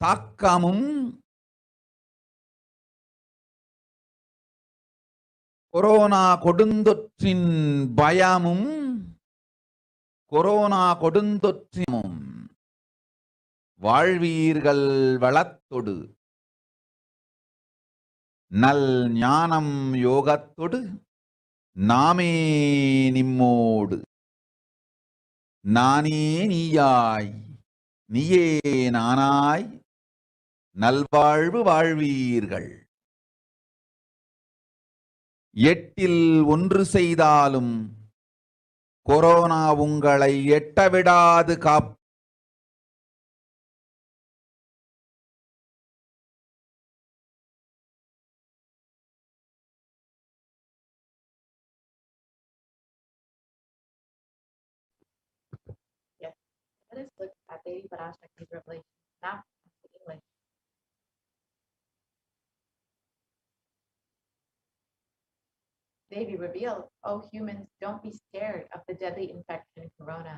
தாக்கமும் கொரோனா கொடுந்தொற்றின் பயமும் கொரோனா கொடுந்தொற்றினும் வாழ்வீர்கள் வளத்தொடு நல் ஞானம் யோகத்தொடு நாமே நிம்மோடு நானே நீயாய் நீயே நானாய் நல்வாழ்வு வாழ்வீர்கள். எட்டில் ஒன்று செய்தாலும் கொரோனா உங்களை எட்டவிடாது காப் Yes. Let us look at Devi Parashakti's revelation, not in English. Devi revealed, "Oh humans, don't be scared of the deadly infection corona.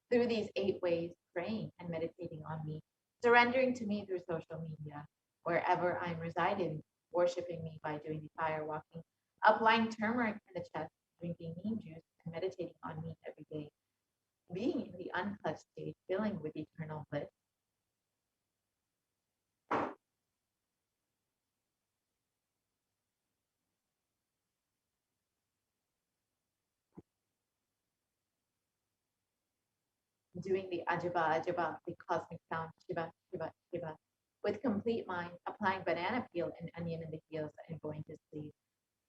Through these 8 ways, praying and meditating on me, surrendering to me through social media, wherever I'm residing, worshipping me by doing the fire walking, applying turmeric in the chest, drinking neem juice, and meditating on me every day, being in the unclutched state, filling with eternal bliss." Doing the Ajaba Ajaba, the cosmic sound, Shiva, Shiva, Shiva, with complete mind, applying banana peel and onion in the heels and going to sleep,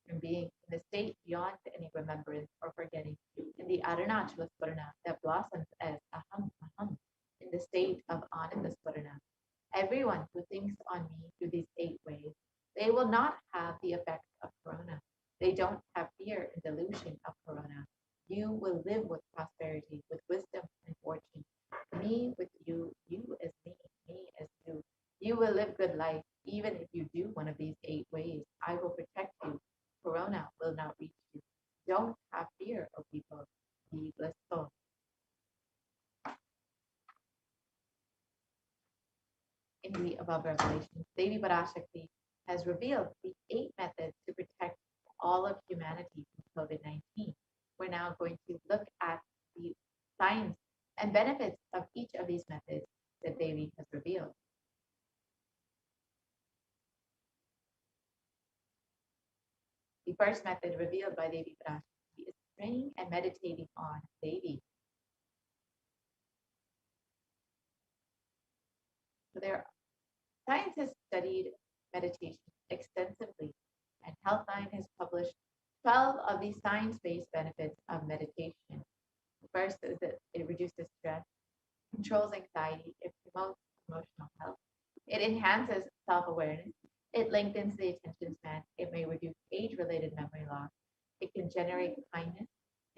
and being in the state beyond any remembrance or forgetting, in the Arunachala Swarana that blossoms as Aham, Aham, in the state of Ananda Swarana. Everyone who thinks on me through these 8 ways, they will not have the effect of corona. They don't have fear and delusion of corona. You will live with prosperity, with wisdom and fortune. Me with you, you as me as you. You will live good life, even if you do one of these 8 ways. I will protect you. Corona will not reach you. Don't have fear, O people. Be blissful. In the above revelations, Devi Parashakti has revealed the 8 methods to protect all of humanity from COVID-19. We're now going to look at the science and benefits of each of these methods that Devi has revealed. The first method revealed by Devi Parashakti is praying and meditating on Devi. So science has studied meditation extensively, and Healthline has published 12 of the science-based benefits of meditation. First is that it reduces stress, controls anxiety, it promotes emotional health, it enhances self-awareness, it lengthens the attention span, it may reduce age-related memory loss, it can generate kindness,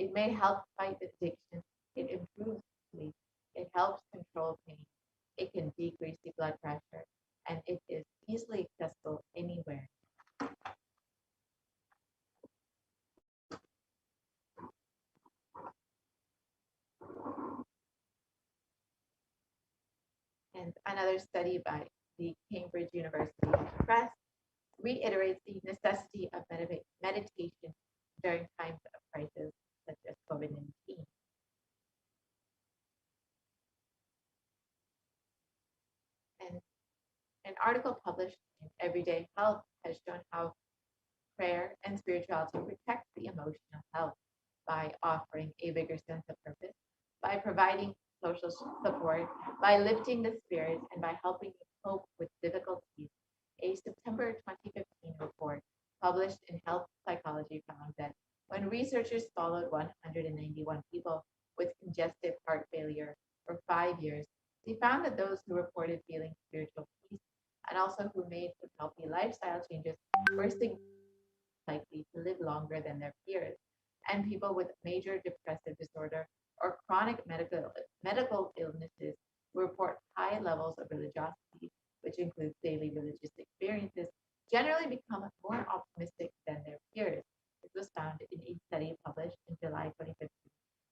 it may help fight addiction, it improves sleep, it helps control pain, it can decrease the blood pressure, and it is easily accessible anywhere. And another study by the Cambridge University Press reiterates the necessity of meditation during times of crisis such as COVID-19. And an article published in Everyday Health has shown how prayer and spirituality protect the emotional health by offering a bigger sense of purpose, by providing social support, by lifting the spirits, and by helping you cope with difficulties. A September 2015 report published in Health Psychology found that when researchers followed 191 people with congestive heart failure for 5 years, they found that those who reported feeling spiritual peace and also who made some healthy lifestyle changes were likely to live longer than their peers. And people with major depressive disorder or chronic medical illnesses who report high levels of religiosity, which includes daily religious experiences, generally become more optimistic than their peers. This was found in a study published in July 2015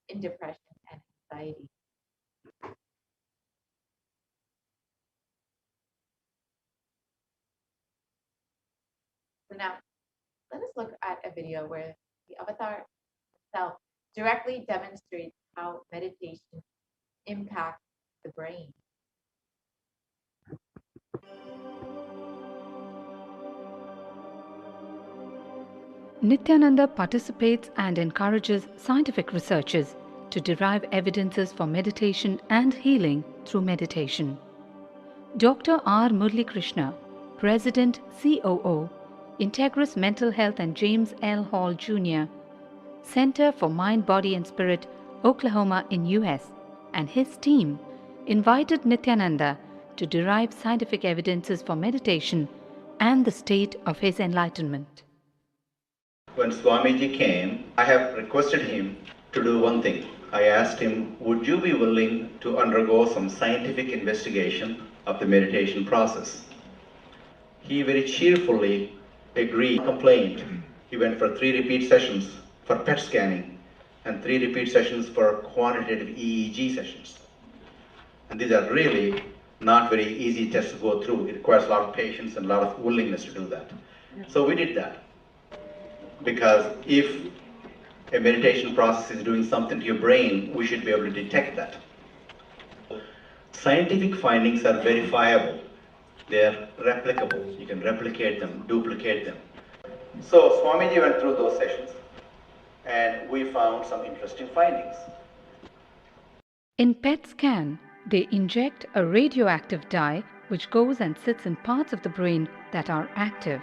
in Depression and Anxiety. now, let us look at a video where the avatar himself directly demonstrates how meditation impacts the brain. Nithyananda participates and encourages scientific researchers to derive evidences for meditation and healing through meditation. Dr. R. Murli Krishna, President COO, Integris Mental Health and James L. Hall Jr., Center for Mind, Body and Spirit, Oklahoma in US, and his team invited Nithyananda to derive scientific evidences for meditation and the state of his enlightenment. When Swamiji came, I have requested him to do one thing. I asked him, would you be willing to undergo some scientific investigation of the meditation process? He very cheerfully agreed, complained. He went for 3 repeat sessions for PET scanning and 3 repeat sessions for quantitative EEG sessions. And these are really not very easy tests to go through. It requires a lot of patience and a lot of willingness to do that. So we did that. Because if a meditation process is doing something to your brain, we should be able to detect that. Scientific findings are verifiable. They are replicable. You can replicate them, duplicate them. So Swamiji went through those sessions and we found some interesting findings. In PET scan, they inject a radioactive dye which goes and sits in parts of the brain that are active.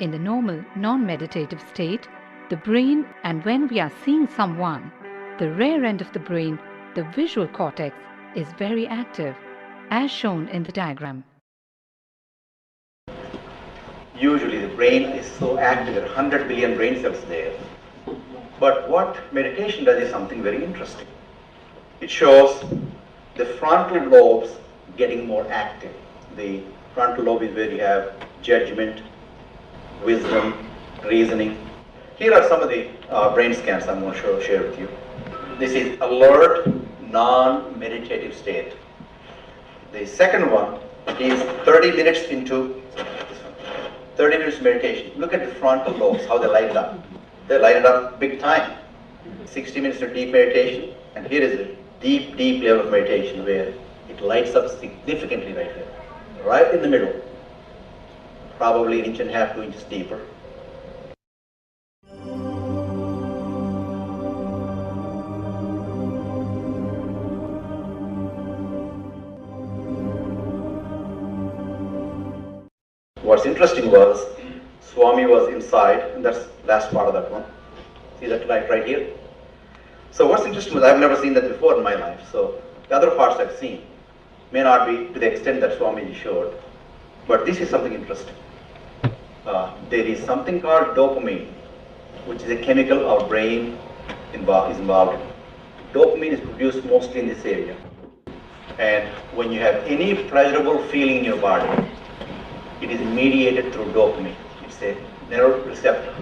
In the normal, non-meditative state, the brain, and when we are seeing someone, the rear end of the brain, the visual cortex, is very active, as shown in the diagram. Usually the brain is so active, there are 100 billion brain cells there. But what meditation does is something very interesting. It shows the frontal lobes getting more active. The frontal lobe is where you have judgment, wisdom, reasoning. Here are some of the brain scans I'm going to share with you. This is alert, non-meditative state. The second one is 30 minutes into 30 minutes meditation. Look at the frontal lobes, how they light it up. They light it up big time. 60 minutes of deep meditation, and here is a deep, deep level of meditation where it lights up significantly right there, right in the middle. Probably 1.5 inches, 2 inches deeper. What's interesting was, Swami was inside, and that's the last part of that one. See that light right here? So what's interesting was, I've never seen that before in my life, so the other parts I've seen may not be to the extent that Swamiji showed, but this is something interesting. There is something called dopamine, which is a chemical our brain is involved in. Dopamine is produced mostly in this area. And when you have any pleasurable feeling in your body, it is mediated through dopamine. It's a neuroreceptor.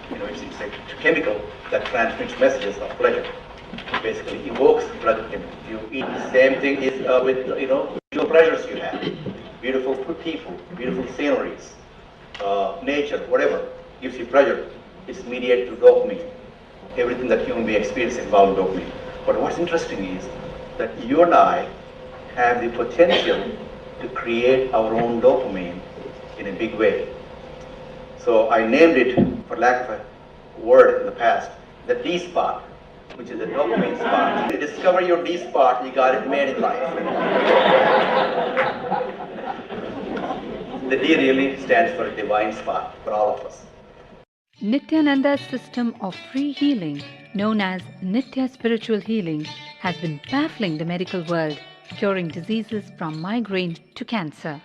It's a chemical that transmits messages of pleasure. It basically evokes pleasure. If you eat, the same thing is with visual pleasures you have. Beautiful people, beautiful sceneries, nature, whatever gives you pleasure. It's mediated through dopamine. Everything that human being experiences involves dopamine. But what's interesting is that you and I have the potential to create our own dopamine in a big way. So I named it, for lack of a word in the past, the D spot, which is the dopamine spot. To discover your D spot, you got it made in life. The D really stands for a divine spot for all of us. Nithyananda's system of free healing, known as Nithya Spiritual Healing, has been baffling the medical world, curing diseases from migraine to cancer.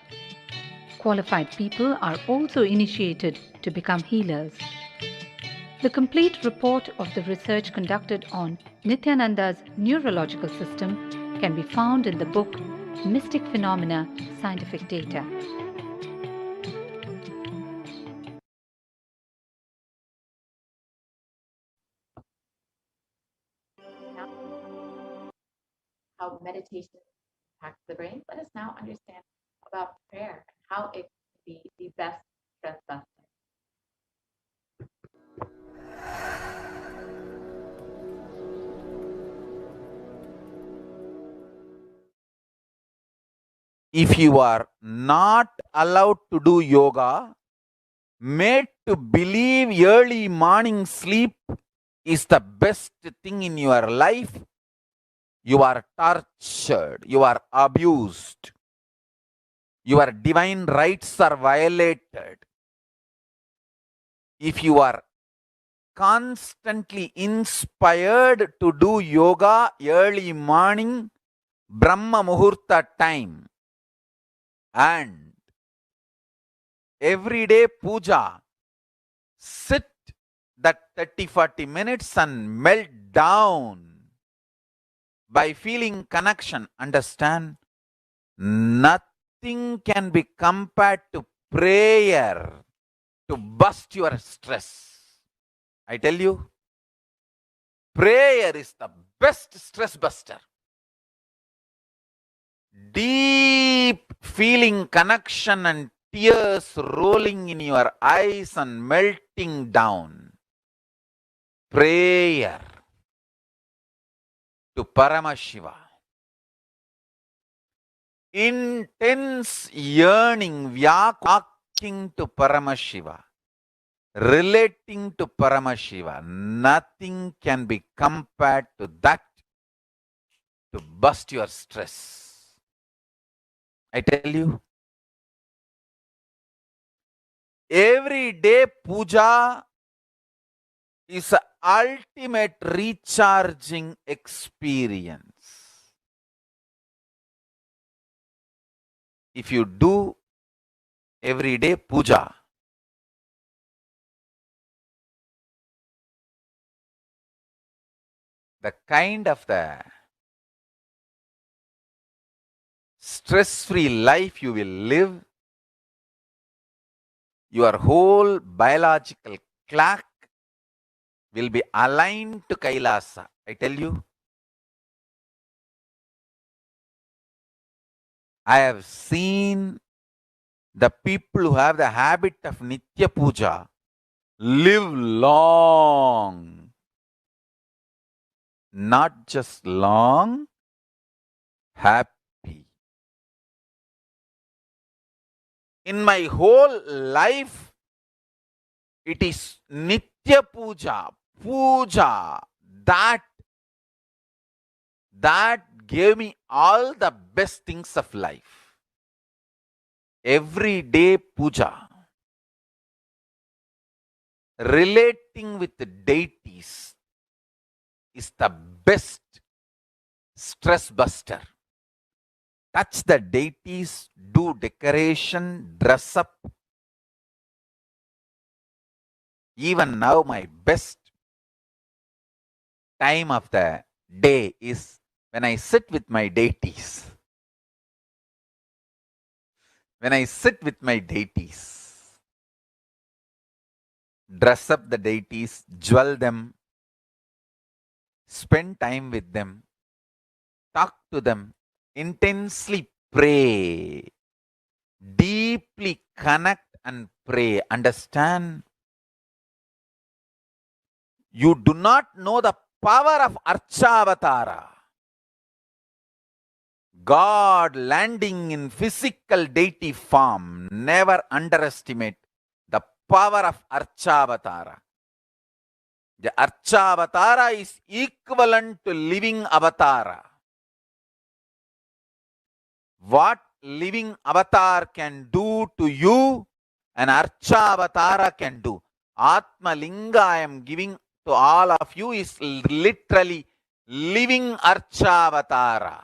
Qualified people are also initiated to become healers. The complete report of the research conducted on Nithyananda's neurological system can be found in the book Mystic Phenomena, Scientific Data. How meditation impacts the brain, let us now understand about prayer and how it can be the best stress buster. If you are not allowed to do yoga, made to believe early morning sleep is the best thing in your life, you are tortured, you are abused, your divine rights are violated. If you are constantly inspired to do yoga early morning, Brahma Muhurta time, and everyday puja, sit that 30-40 minutes and melt down by feeling connection. Understand? Nothing can be compared to prayer to bust your stress. I tell you, prayer is the best stress buster. Deep feeling connection and tears rolling in your eyes and melting down. Prayer to Paramashiva. Intense yearning, walking to Paramashiva, relating to Paramashiva. Nothing can be compared to that to bust your stress. I tell you, every day puja is an ultimate recharging experience. If you do everyday puja, the kind of the stress-free life you will live, your whole biological clock will be aligned to Kailasa. I tell you, I have seen the people who have the habit of Nitya Puja live long. Not just long, happy. In my whole life, it is Nitya Puja, Puja, that gave me all the best things of life. Everyday puja, relating with the deities is the best stress buster. Touch the deities, do decoration, dress up. Even now, my best time of the day is when I sit with my deities. When I sit with my deities, dress up the deities, jewel them, spend time with them, talk to them, intensely pray, deeply connect and pray. Understand? You do not know the power of Archavatara. God landing in physical deity form. Never underestimate the power of Archavatara. The Archavatara is equivalent to living avatara. What living avatar can do to you, an Archavatara can do. Atma Linga I am giving to all of you is literally living Archavatara.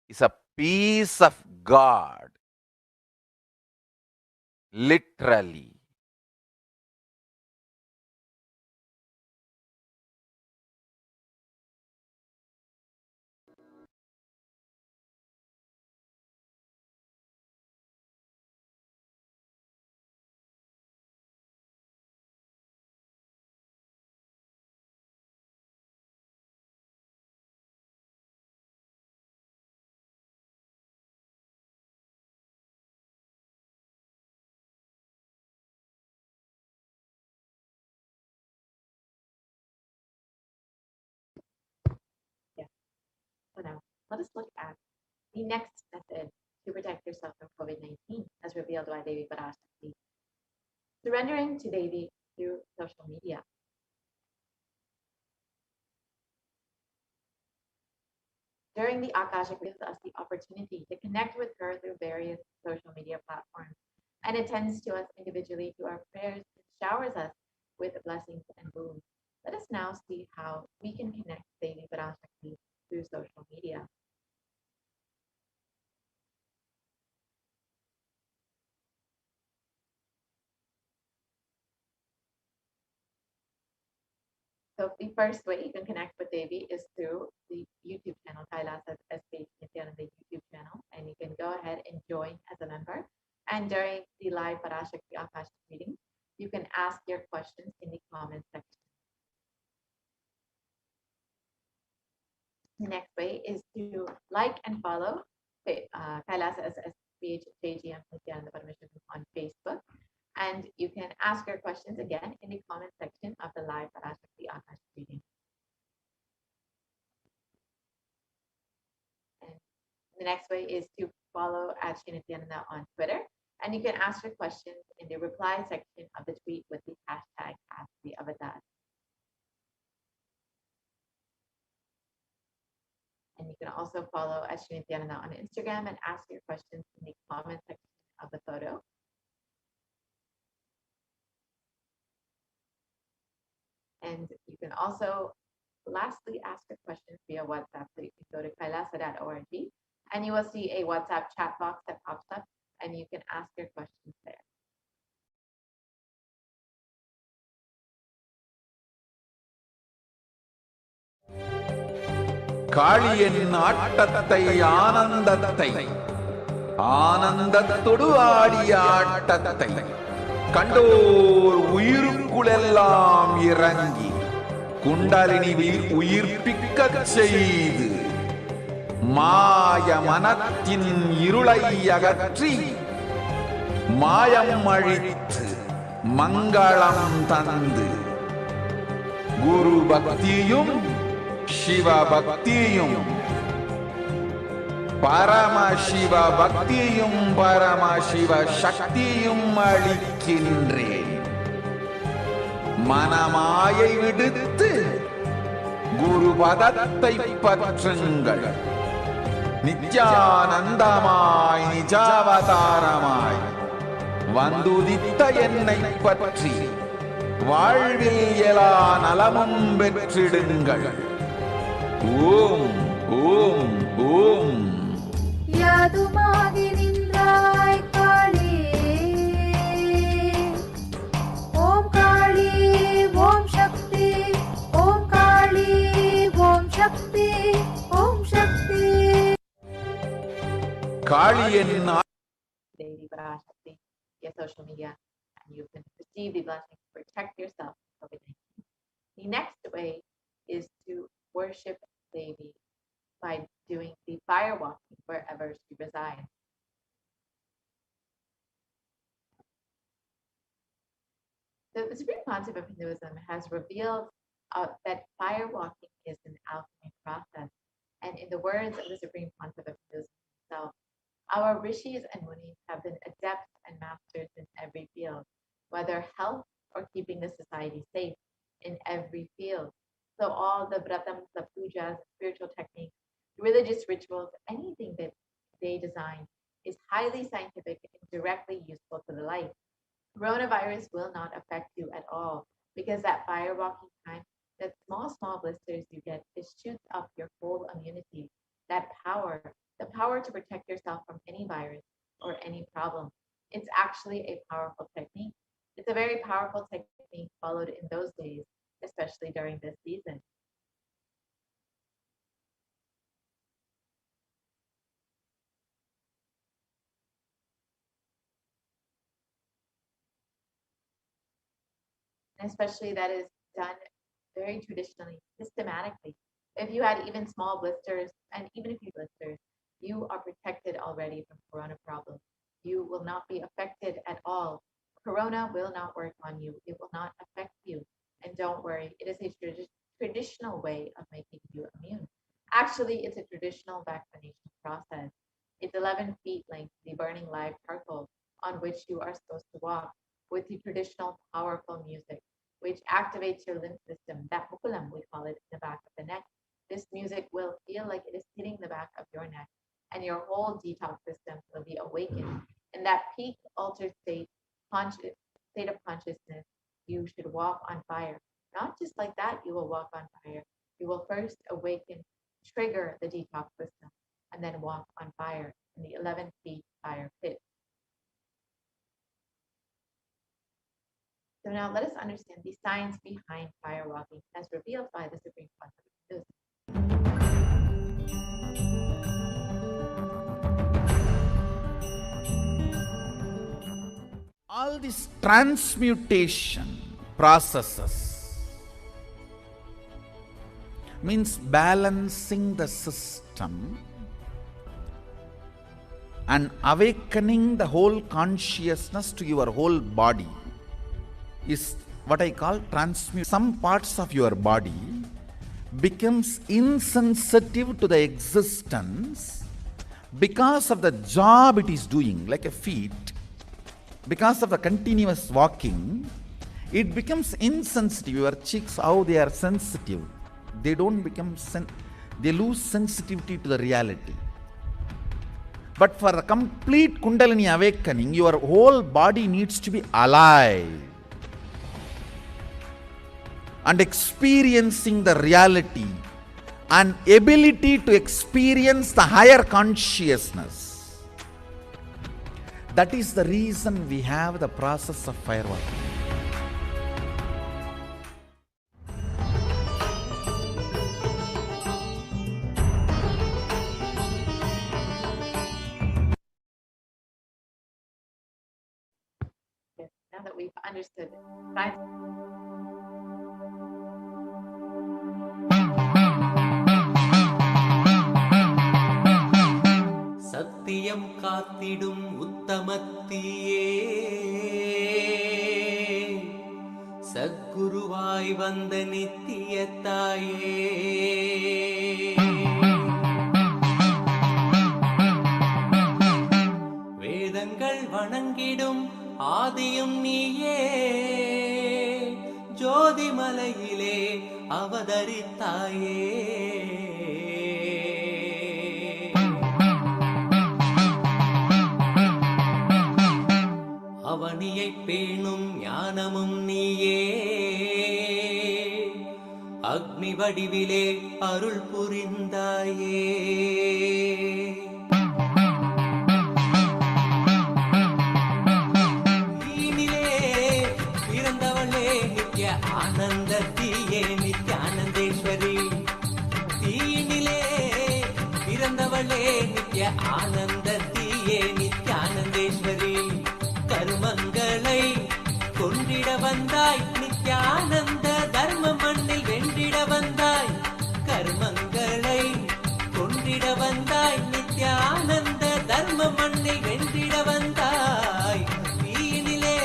It's a piece of God. Literally. So now let us look at The next method to protect yourself from COVID-19, as revealed by Devi Parashakti, surrendering to Devi through social media. During the Akashic gives us the opportunity to connect with her through various social media platforms and attends to us individually through our prayers and showers us with blessings and boons. Let us now see how we can connect Devi Parashakti through social media. So the first way you can connect with Devi is through the YouTube channel, Kailasa's HDH Nithyananda YouTube channel, and you can go ahead and join as a member. And during the live Parashakti Akashic reading, you can ask your questions in the comment section. The next way is to like and follow Kailasa SSPH JGM Nithyananda Paramashivam on Facebook. And you can ask your questions again in the comment section of the live Parashakti Akashic reading. And the next way is to follow at Nithyananda on Twitter. And you can ask your questions in the reply section of the tweet with the hashtag #AskTheAvatar. And you can also follow at Nithyananda on Instagram and ask your questions in the comment section of the photo. And you can also lastly ask a question via WhatsApp. So you can go to kailasa.org and you will see a WhatsApp chat box that pops up and you can ask your questions there. காளியின் ஆட்டத்தை ஆனந்தத்தை ஆனந்தத்தொடு ஆடிய ஆட்டத்தை கண்டோர் உயிருக்குளெல்லாம் இறங்கி குண்டலினி உயிர்ப்பிக்கச் செய்து மாய மனத்தின் இருளை அகற்றி மாயம் அழித்து மங்களம் தந்து குரு பக்தியும் சிவ பக்தியும் பரமசிவ பக்தியும் பரமசிவ சக்தியும் அளிக்கின்றேன். மனமாயை விடுத்து குரு பதத்தை பற்றுங்கள். நித்யானந்தமாய் நிஜாவதாரமாய் வந்துதித்த என்னை பற்றி வாழ்வில் எல்லா நலமும் பெற்றிடுங்கள். ஓம் ஓம் ஓம். யாதுமாகி நின்றாய் காளி, ஓம் காளி ஓம் சக்தி, ஓம் காளி ஓம் சக்தி, ஓம் சக்தி. காளியின் Devi Parashakti via social media, and you can receive the blessing to protect yourself from COVID-19. The next way is to worship Devi by doing the fire walking wherever she resides. So the Supreme Concept of Hinduism has revealed that fire walking is an alchemy process. And in the words of the Supreme Concept of Hinduism itself, our rishis and munis have been adepts and masters in every field, whether health or keeping the society safe in every field. So all the vratams, the pujas, spiritual techniques, religious rituals, anything that they design is highly scientific and directly useful to the life. Coronavirus will not affect you at all because that fire walking time, that small blisters you get, it shoots up your whole immunity. That power, the power to protect yourself from any virus or any problem. It's actually a powerful technique. It's a very powerful technique followed in those days, especially during this season. And especially that is done very traditionally, systematically. If you had even small blisters, and even if you blisters, you are protected already from corona problems. You will not be affected at all. Corona will not work on you. It will not affect you. And don't worry, it is a traditional way of making you immune. Actually, it's a traditional vaccination process. It's 11 feet length, the burning live charcoal on which you are supposed to walk with the traditional powerful music, which activates your lymph system. That mukulam, we call it, in the back of the neck. This music will feel like it is hitting the back of your neck, and your whole detox system will be awakened. In that peak altered state of consciousness, you should walk on fire. Not just like that, you will walk on fire. You will first awaken, trigger the detox system, and then walk on fire in the 11 feet fire pit. So now let us understand the science behind fire walking as revealed by the Supreme Concept of Buddhism. All these transmutation processes means balancing the system and awakening the whole consciousness to your whole body is what I call transmute. Some parts of your body becomes insensitive to the existence because of the job it is doing, like a feet. Because of the continuous walking, it becomes insensitive. Your cheeks, how they are sensitive, they don't become they lose sensitivity to the reality. But for a complete Kundalini awakening, your whole body needs to be alive and experiencing the reality and ability to experience the higher consciousness. That is the reason we have the process of fire walking. Yes, now that we've understood science. சத்தியம் காத்திடும் உத்தமத்தியே சத்குருவாய் வந்த நித்திய தாயே வேதங்கள் வணங்கிடும் ஆதியும் நீயே ஜோதிமலையிலே அவதரித்தாயே அவனியை பேணும் ஞானமும் நீயே அக்னி வடிவிலே அருள் புரிந்தாயே தீனிலே பிறந்தவளே நித்ய ஆனந்தத்தியே நித்யானந்தேஸ்வரி தீனிலே பிறந்தவளே நித்ய ஆனந்தத்தியே நித்யானந்தேஸ்வரி கர்மங்களை கொண்டிட வந்தாய் நித்யானந்த தர்ம மண்ணில் வென்றிட வந்தாய் கர்மங்களை கொண்டிட வந்தாய் நித்யானந்த தர்ம மண்ணில் வென்றிட வந்தாய் தீயினிலே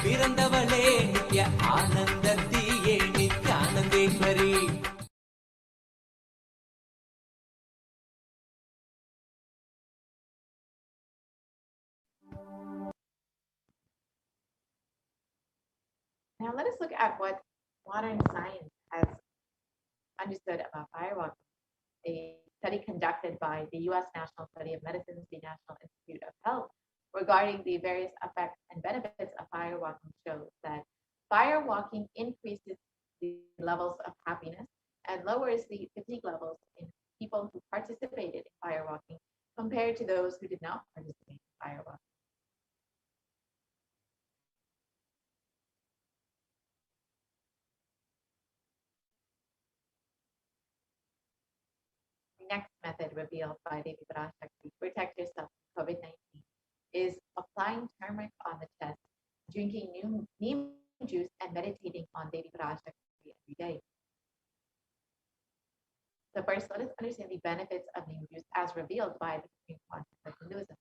பிறந்தவளே நித்ய ஆனந்தத்தியே நித்யானந்தேஸ்வரி Now let us look at what modern science has understood about fire walking. A study conducted by the U.S. National Study of Medicine's the National Institute of Health regarding the various effects and benefits of fire walking shows that fire walking increases the levels of happiness and lowers the fatigue levels in people who participated in fire walking compared to those who did not participate in fire walking. The next method revealed by Devi Parashakti to protect yourself from COVID-19 is applying turmeric on the chest, drinking neem juice, and meditating on Devi Parashakti every day. So first, let us understand the benefits of neem juice as revealed by the Supreme Concept of Hinduism.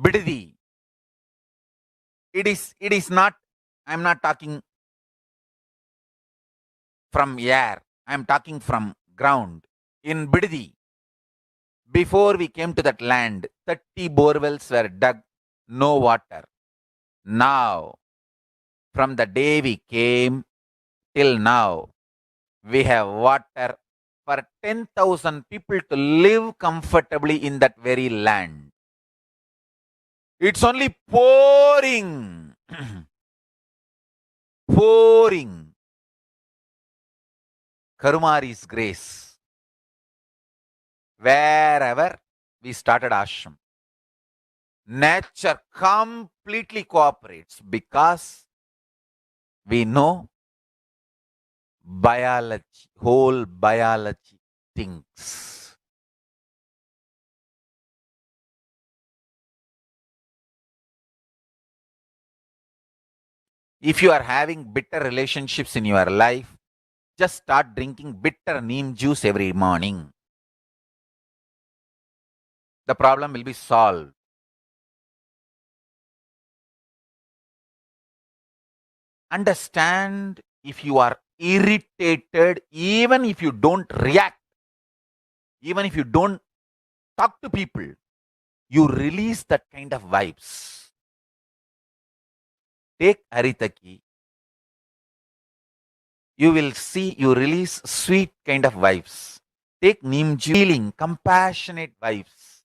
Bididi. It is not I'm not talking from air, I'm talking from ground. In Bididi, before we came to that land, 30 borewells were dug, no water. Now, from the day we came till now, we have water for 10,000 people to live comfortably in that very land. It's only pouring, pouring Karumari's grace wherever we started ashram. Nature completely cooperates because we know biology, whole biology thinks. If you are having bitter relationships in your life, just start drinking bitter neem juice every morning. The problem will be solved. Understand, if you are irritated, even if you don't react, even if you don't talk to people, you release that kind of vibes. Take Haritaki. You will see you release sweet kind of vibes. Take neem juice, healing, compassionate vibes.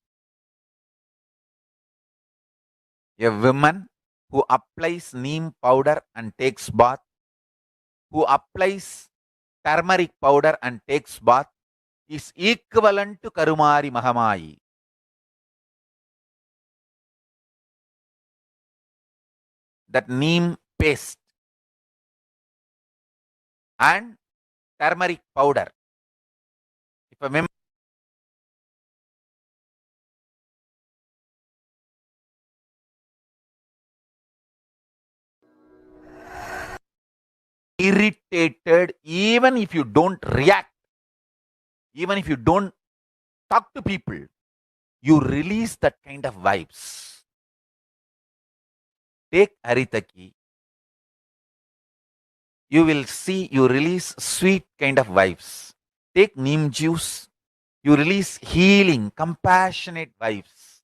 A woman who applies neem powder and takes bath, who applies turmeric powder and takes bath, is equivalent to Karumari Mahamayi. That neem paste and turmeric powder. If a woman irritated, even if you don't react, even if you don't talk to people, you release that kind of vibes. Take Haritaki. You will see you release sweet kind of vibes. Take neem juice. You release healing, compassionate vibes.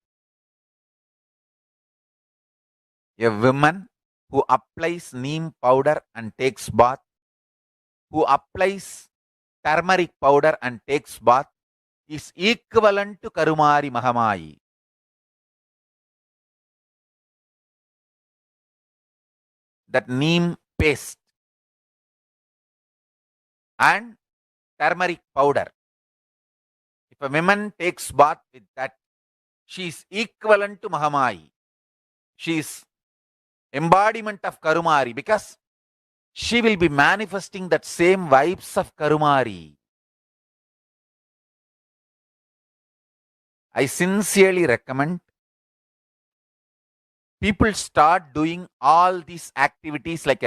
A woman who applies neem powder and takes bath, who applies turmeric powder and takes bath, is equivalent to Karumari Mahamayi. That neem paste and turmeric powder. If a woman takes bath with that, she is equivalent to Mahamayi. She is embodiment of Karumari because she will be manifesting that same vibes of Karumari. I sincerely recommend people start doing all these activities like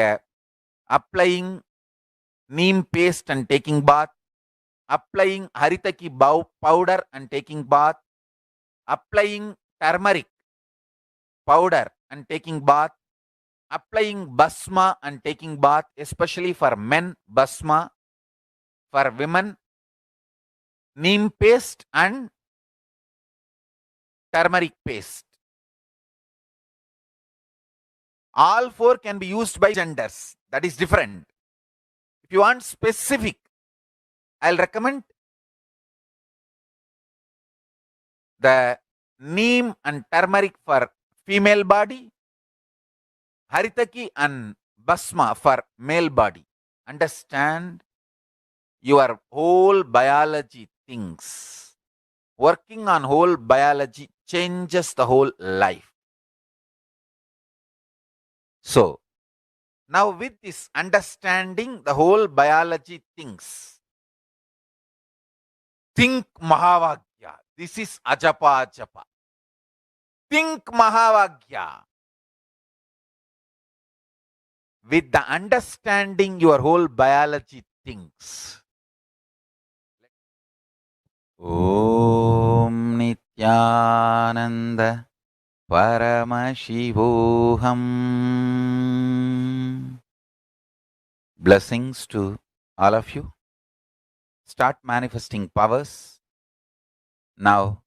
applying neem paste and taking bath, applying haritaki powder and taking bath, applying turmeric powder and taking bath, applying basma and taking bath, especially for men, basma, for women, neem paste and turmeric paste. All four can be used by genders. That is different. If you want specific, I'll recommend the neem and turmeric for female body, haritaki and basma for male body. Understand, your whole biology things. Working on whole biology changes the whole life. So, now with this understanding the whole biology things, think Mahavagya. This is Ajapa Ajapa. Think Mahavagya. With the understanding your whole biology thinks. Om Nithyananda Paramashivoham. Blessings to all of you. Start manifesting powers now.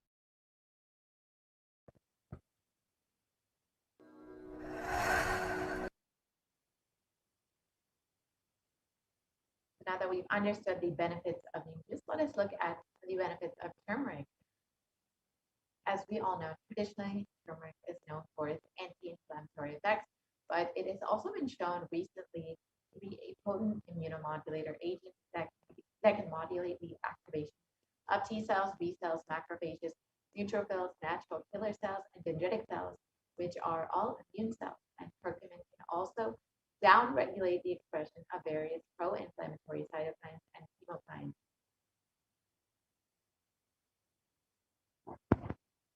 Now that we've understood the benefits of neem juice, let us look at the benefits of turmeric. As we all know, traditionally, turmeric is known for its anti-inflammatory effects, but it has also been shown recently to be a potent immunomodulator agent that can modulate the activation of T cells, B cells, macrophages, neutrophils, natural killer cells, and dendritic cells, which are all immune cells. And curcumin can also downregulate the expression of various pro-inflammatory cytokines and chemokines.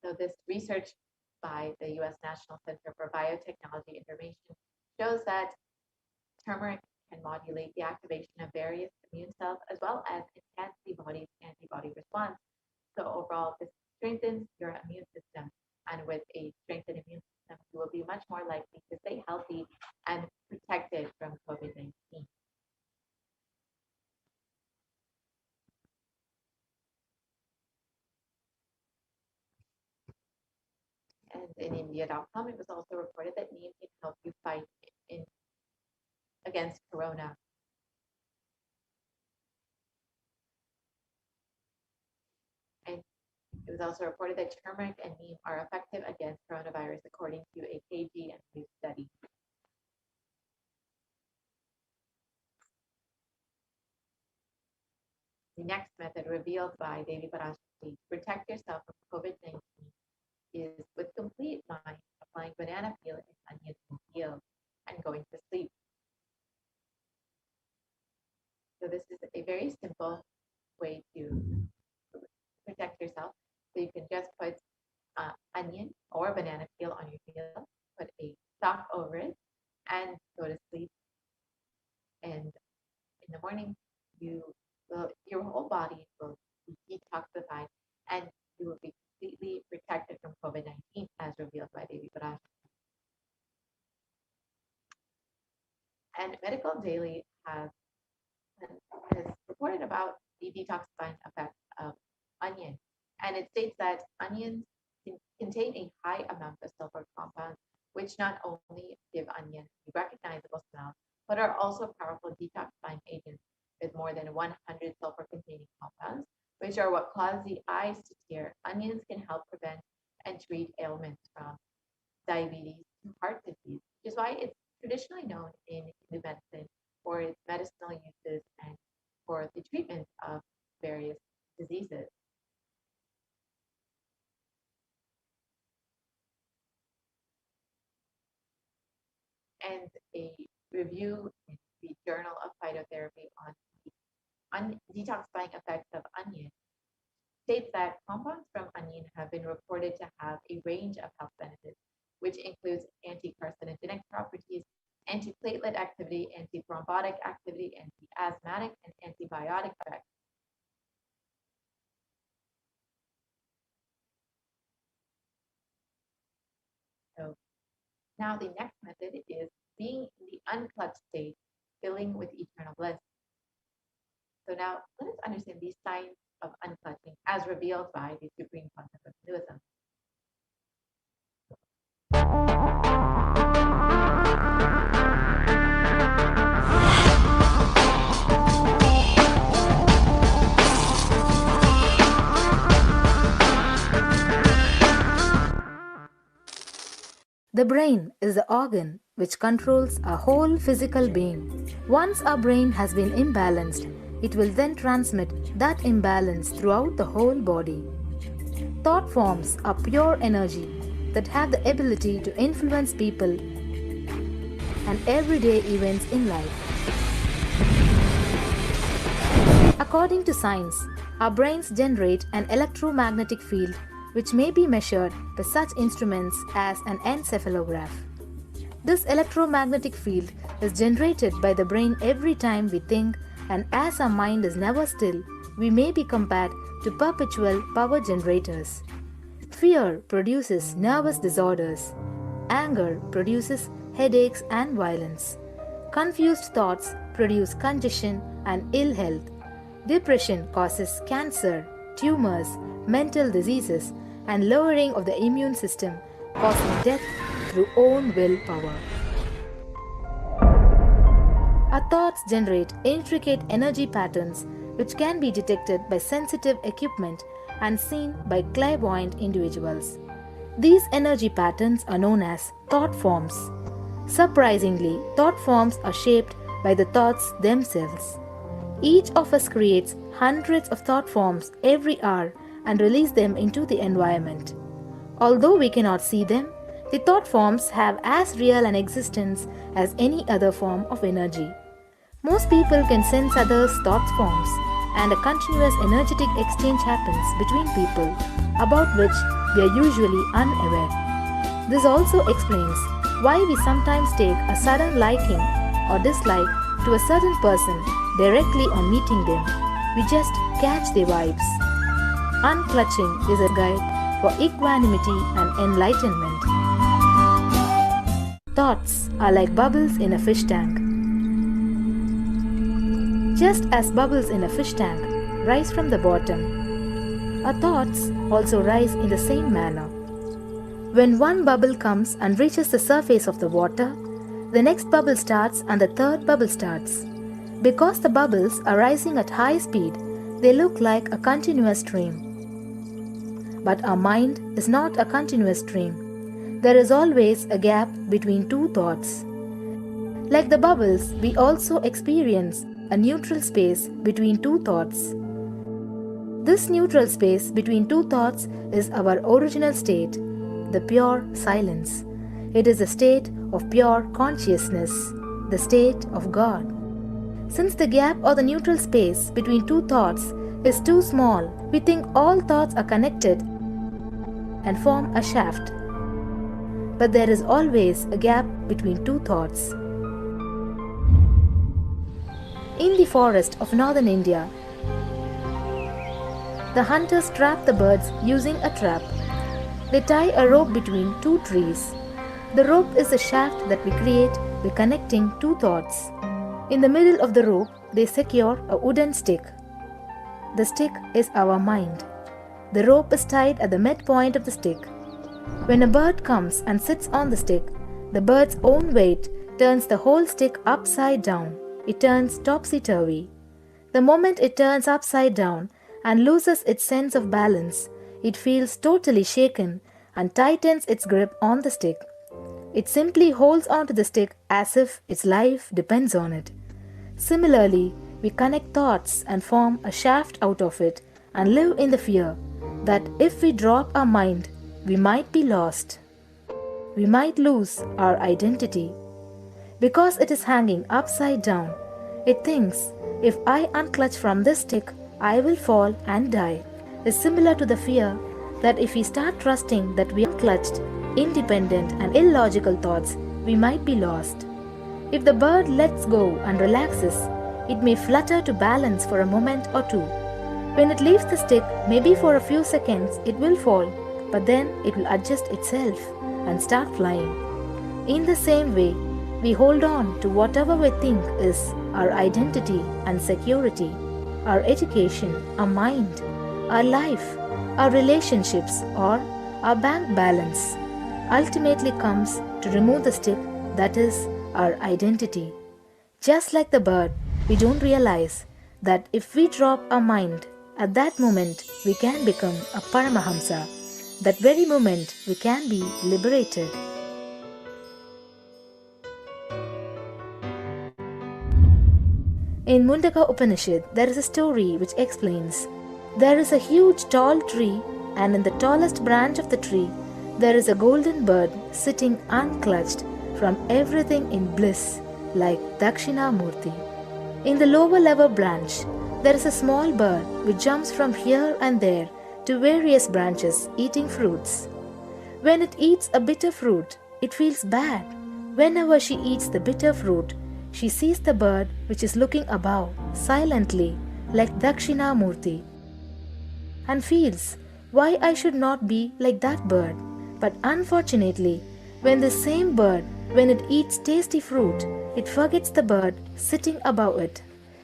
So this research by the U.S. National Center for Biotechnology Information shows that turmeric can modulate the activation of various immune cells as well as enhance the body's antibody response. So overall, this strengthens your immune system. And with a strengthened immune system, you will be much more likely to stay healthy and protected from COVID-19. And in India.com, it was also reported that neem can help you fight against corona. And it was also reported that turmeric and neem are effective against coronavirus, according to a KG&Q study. The next method revealed by Devi Parashakti to protect yourself from COVID-19 is with complete mind, applying banana peel and onion peel and going to sleep. So this is a very simple way to protect yourself. So you can just put onion or banana peel on your peel, put a sock over it, and go to sleep. And in the morning, your whole body will be detoxified, and you will be completely protected from COVID-19, as revealed by Devi Parash. And Medical Daily has reported about the detoxifying effect of onion, and it states that onions contain a high amount of sulfur compounds, which not only give onion a recognizable smell, but are also powerful detoxifying agents with more than 100 sulfur-containing compounds, which are what cause the eyes to tear. Onions can help prevent and treat ailments from diabetes to heart disease, which is why it's traditionally known in Hindu medicine for its medicinal uses and for the treatment of various diseases. And a review in the Journal of Phytotherapy on the detoxifying effects of onion states that compounds from onion have been reported to have a range of health benefits, which includes anti-carcinogenic properties, antiplatelet activity, antithrombotic activity, anti-asthmatic, and antibiotic effects. So now the next method is being in the unclutched state, filling with eternal bliss. So now let us understand these signs of unclutching as revealed by the Supreme Concept of Hinduism. The brain is the organ which controls our whole physical being. Once our brain has been imbalanced, it will then transmit that imbalance throughout the whole body. Thought forms are pure energy that have the ability to influence people and everyday events in life. According to science, our brains generate an electromagnetic field which may be measured by such instruments as an encephalograph. This electromagnetic field is generated by the brain every time we think, and as our mind is never still, we may be compared to perpetual power generators. Fear produces nervous disorders. Anger produces headaches and violence. Confused thoughts produce congestion and ill health. Depression causes cancer, tumors, mental diseases, and lowering of the immune system, causing death through own willpower. Our thoughts generate intricate energy patterns which can be detected by sensitive equipment and seen by clairvoyant individuals. These energy patterns are known as thought forms. Surprisingly, thought forms are shaped by the thoughts themselves. Each of us creates hundreds of thought forms every hour and release them into the environment. Although we cannot see them, the thought forms have as real an existence as any other form of energy. Most people can sense others' thought forms, and a continuous energetic exchange happens between people about which we are usually unaware. This also explains why we sometimes take a sudden liking or dislike to a certain person directly on meeting them. We just catch their vibes. Unclutching is a guide for equanimity and enlightenment. Thoughts are like bubbles in a fish tank. Just as bubbles in a fish tank rise from the bottom, our thoughts also rise in the same manner. When one bubble comes and reaches the surface of the water, the next bubble starts and the third bubble starts. Because the bubbles are rising at high speed, they look like a continuous stream. But our mind is not a continuous stream. There is always a gap between two thoughts. Like the bubbles, we also experience a neutral space between two thoughts. This neutral space between two thoughts is our original state, the pure silence. It is a state of pure consciousness, the state of God. Since the gap or the neutral space between two thoughts is too small, we think all thoughts are connected and form a shaft. But there is always a gap between two thoughts. In the forest of northern India, the hunters trap the birds using a trap. They tie a rope between two trees. The rope is the shaft that we create by connecting two thoughts. In the middle of the rope, they secure a wooden stick. The stick is our mind. The rope is tied at the midpoint of the stick. When a bird comes and sits on the stick, the bird's own weight turns the whole stick upside down. It turns topsy-turvy. The moment it turns upside down and loses its sense of balance, it feels totally shaken and tightens its grip on the stick. It simply holds onto the stick as if its life depends on it. Similarly, we connect thoughts and form a shaft out of it and live in the fear that if we drop our mind, we might be lost. We might lose our identity. Because it is hanging upside down, it thinks, if I unclutch from this stick, I will fall and die. It's similar to the fear that if we start trusting that we are unclutched, independent and illogical thoughts, we might be lost. If the bird lets go and relaxes, it may flutter to balance for a moment or two. When it leaves the stick, maybe for a few seconds, it will fall, but then it will adjust itself and start flying. In the same way, we hold on to whatever we think is our identity and security, our education, our mind, our life, our relationships, or our bank balance. Ultimately comes to remove the stick that is our identity. Just like the bird, we don't realize that if we drop our mind, at that moment we can become a Paramahamsa. That very moment we can be liberated. In Mundaka Upanishad, there is a story which explains, there is a huge tall tree, and in the tallest branch of the tree, there is a golden bird sitting unclutched from everything in bliss, like Dakshinamurti. In the lower level branch, there is a small bird which jumps from here and there to various branches eating fruits. When it eats a bitter fruit, it feels bad. Whenever she eats the bitter fruit, she sees the bird which is looking above silently like Dakshinamurti and feels why I should not be like that bird. But unfortunately, when the same bird, when it eats tasty fruit, it forgets the bird sitting above it.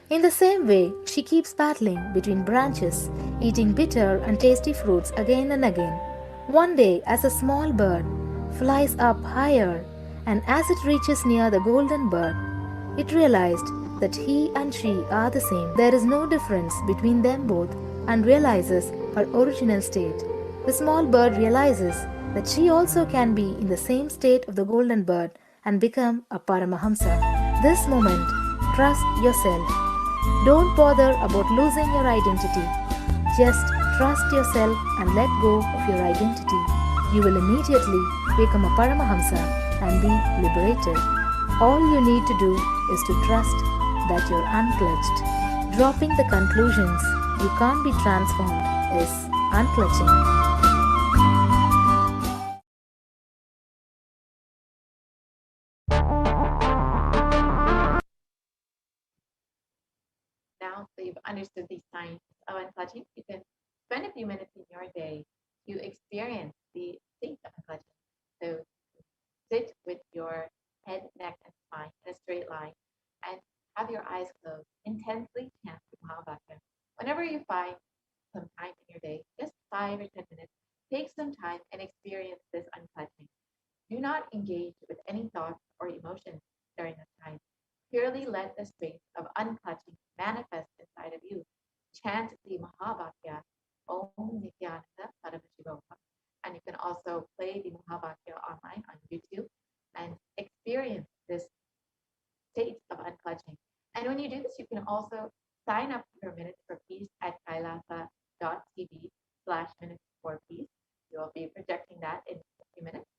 In the same way, she keeps battling between branches, eating bitter and tasty fruits again and again. One day, as a small bird flies up higher, and as it reaches near the golden bird, it realized that he and she are the same. There is no difference between them both and realizes her original state. The small bird realizes that she also can be in the same state of the golden bird and become a Paramahamsa. This moment, trust yourself. Don't bother about losing your identity. Just trust yourself and let go of your identity. You will immediately become a Paramahamsa and be liberated. All you need to do is to trust that you're unclutched. Dropping the conclusions you can't be transformed is unclutching. Now that you've understood the science of unclutching, you can spend a few minutes in your day to experience the state of unclutching. So sit with your head, neck, and spine in a straight line and have your eyes closed. Intensely chant the Mahabharata. Whenever you find some time in your day, just 5 or 10 minutes, take some time and experience this unclutching. Do not engage with any thoughts or emotions during this time. Purely let the space of unclutching manifest inside of you. Chant the Mahabhakya, Om Nithyananda Paramashivoham. And you can also play the Mahabhakya online on YouTube and experience this state of unclutching. And when you do this, you can also sign up for Minutes for Peace at kailasa.tv/minutes for peace. You will be projecting that in a few minutes.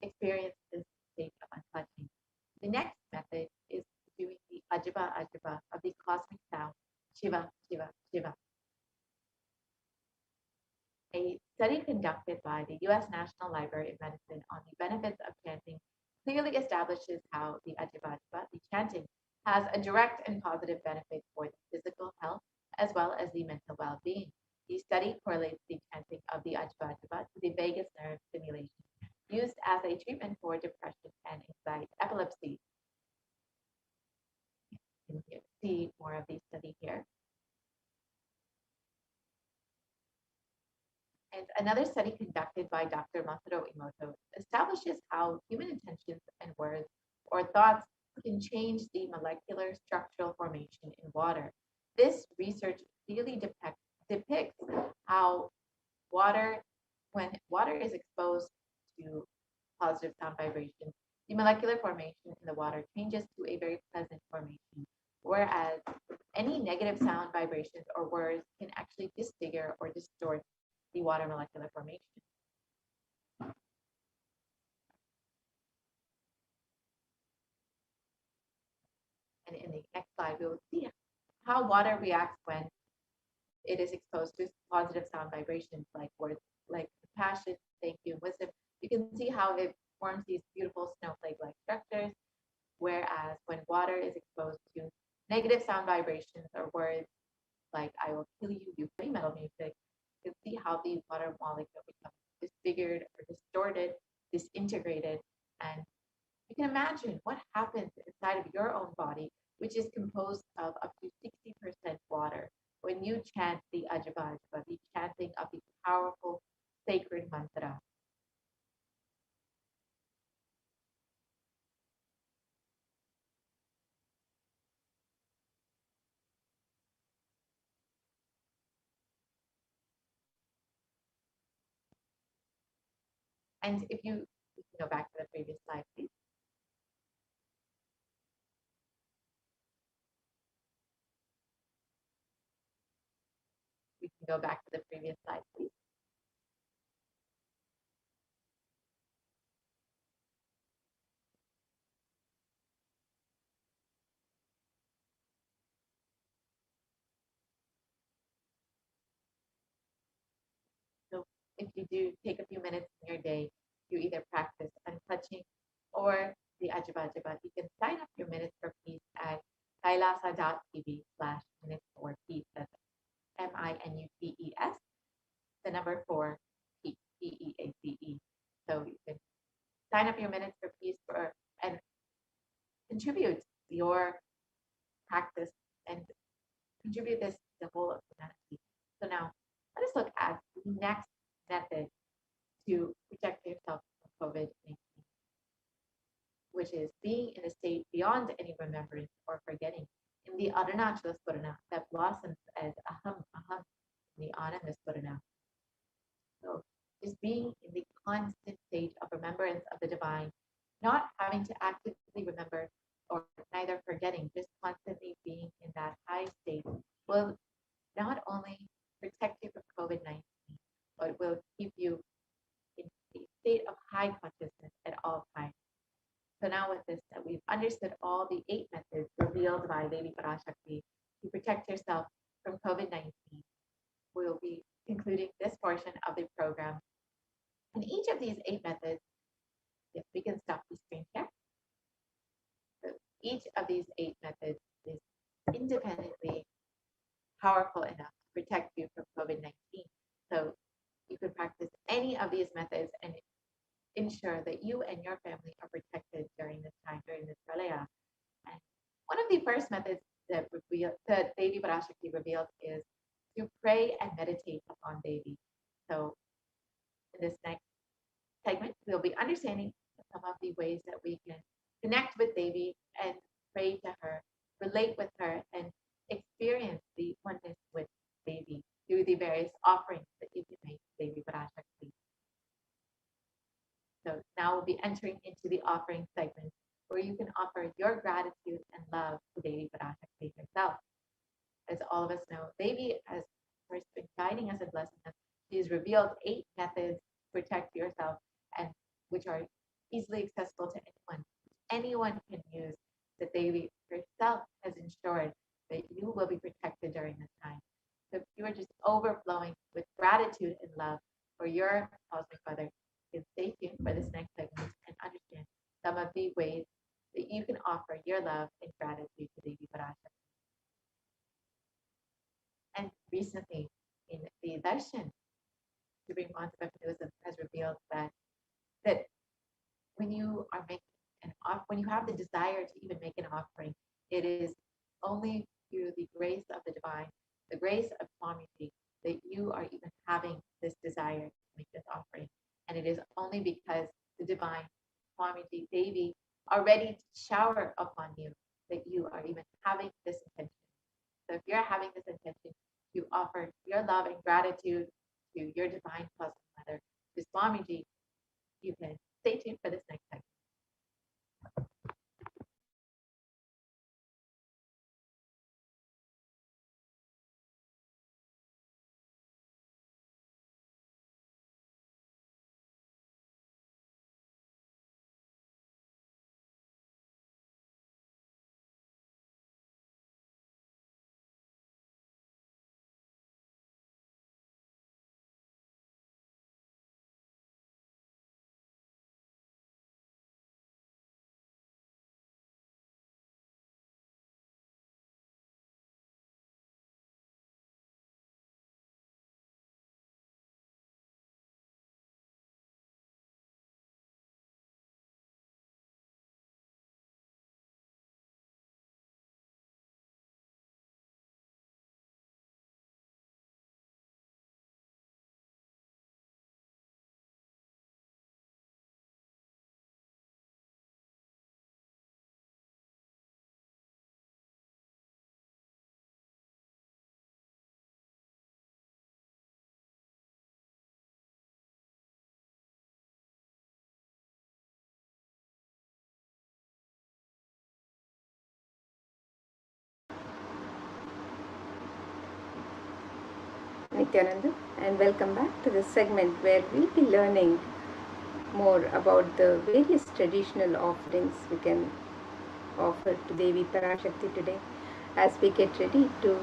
Experience this state of unclutching. The next method is doing the Ajiba Ajiba of the cosmic sound, Shiva, Shiva, Shiva. A study conducted by the U.S. National Library of Medicine on the benefits of chanting clearly establishes how the Ajiba Ajiba, the chanting, has a direct and positive benefit for the physical health as well as the mental well-being. The study correlates the chanting of the Ajiba Ajiba to the vagus nerve stimulation used as a treatment for depression and anxiety, epilepsy. You can see more of the study here. And another study conducted by Dr. Masaru Emoto establishes how human intentions and words or thoughts can change the molecular structural formation in water. This research clearly depicts how water, when water is exposed to positive sound vibration, the molecular formation in the water changes to a very pleasant formation, whereas any negative sound vibrations or words can actually disfigure or distort the water molecular formation. And in the next slide, we will see how water reacts when it is exposed to positive sound vibrations like words like compassion, thank you, wisdom. You can see how it forms these beautiful snowflake-like structures, whereas when water is exposed to negative sound vibrations or words like I will kill you, you play metal music, you can see how the water molecule becomes disfigured or distorted, disintegrated, and you can imagine what happens inside of your own body, which is composed of up to 60% water, when you chant the Ajaba Ajaba, the chanting of the powerful sacred mantra. And if you can go back to the previous slide, please. We can go back to the previous slide, please. So if you do take a few minutes in your day to either practice unclutching or the Ajaba Ajaba, you can sign up your Minutes for Peace at kailasa.tv/minutes for peace. That's contribute your practice and contribute this to the whole of humanity. So now let us look at the next method to protect yourself from COVID-19, which is being in a state beyond any remembrance or forgetting in the Arunachala Spurana that blossoms as aham aham in the Ananda Spurana. So just being in the constant state of remembrance of the divine, not having to actively remember or neither forgetting, just constantly being in that high state will not only protect you from COVID-19, but will keep you in a state of high consciousness at all times. So now with this, that we've understood all the 8 methods revealed by Devi Parashakti to protect yourself from COVID-19, we'll be concluding this portion of the program. And each of these 8 methods, if we can stop the screen here. So each of these 8 methods is independently powerful enough to protect you from COVID-19. So you could practice any of these methods and ensure that you and your family are protected during this time, during this pralaya. And one of the first methods that Devi Parashakti revealed is to pray and meditate upon Devi. So in this next segment, we'll be understanding some of the ways that we can connect with Devi and pray to her, relate with her, and experience the oneness with Devi through the various offerings that you can make to Devi Parashakti. So now we'll be entering into the offering segment where you can offer your gratitude and love to Devi Parashakti herself. As all of us know, Devi has first been guiding us and blessing us. She has revealed 8 methods to protect yourself, and which are easily accessible to anyone. Anyone can use, that Devi herself has ensured that you will be protected during this time. So if you are just overflowing with gratitude and love for your cosmic mother, you can stay tuned for this next segment and understand some of the ways that you can offer your love and gratitude to Devi Parashakti. And recently, in the darshan, Supreme Master has revealed that when you are making when you have the desire to even make an offering, it is only through the grace of the divine, the grace of Swamiji, that you are even having this desire to make this offering. And it is only because the divine Swamiji, Devi, are ready to shower upon you that you are even having this intention. So if you're having this intention to offer your love and gratitude to your divine cosmic mother, to Swamiji, you can stay tuned for this next segment. Nithyananda, and welcome back to this segment where we'll be learning more about the various traditional offerings we can offer to Devi Parashakti today as we get ready to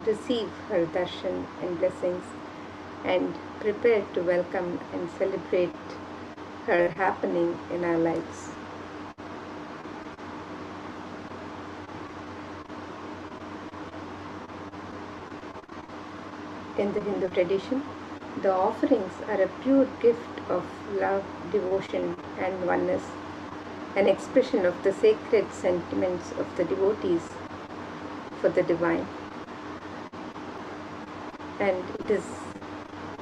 receive her darshan and blessings and prepare to welcome and celebrate her happening in our lives. In the Hindu tradition, the offerings are a pure gift of love, devotion, and oneness an expression of the sacred sentiments of the devotees for the divine. And it is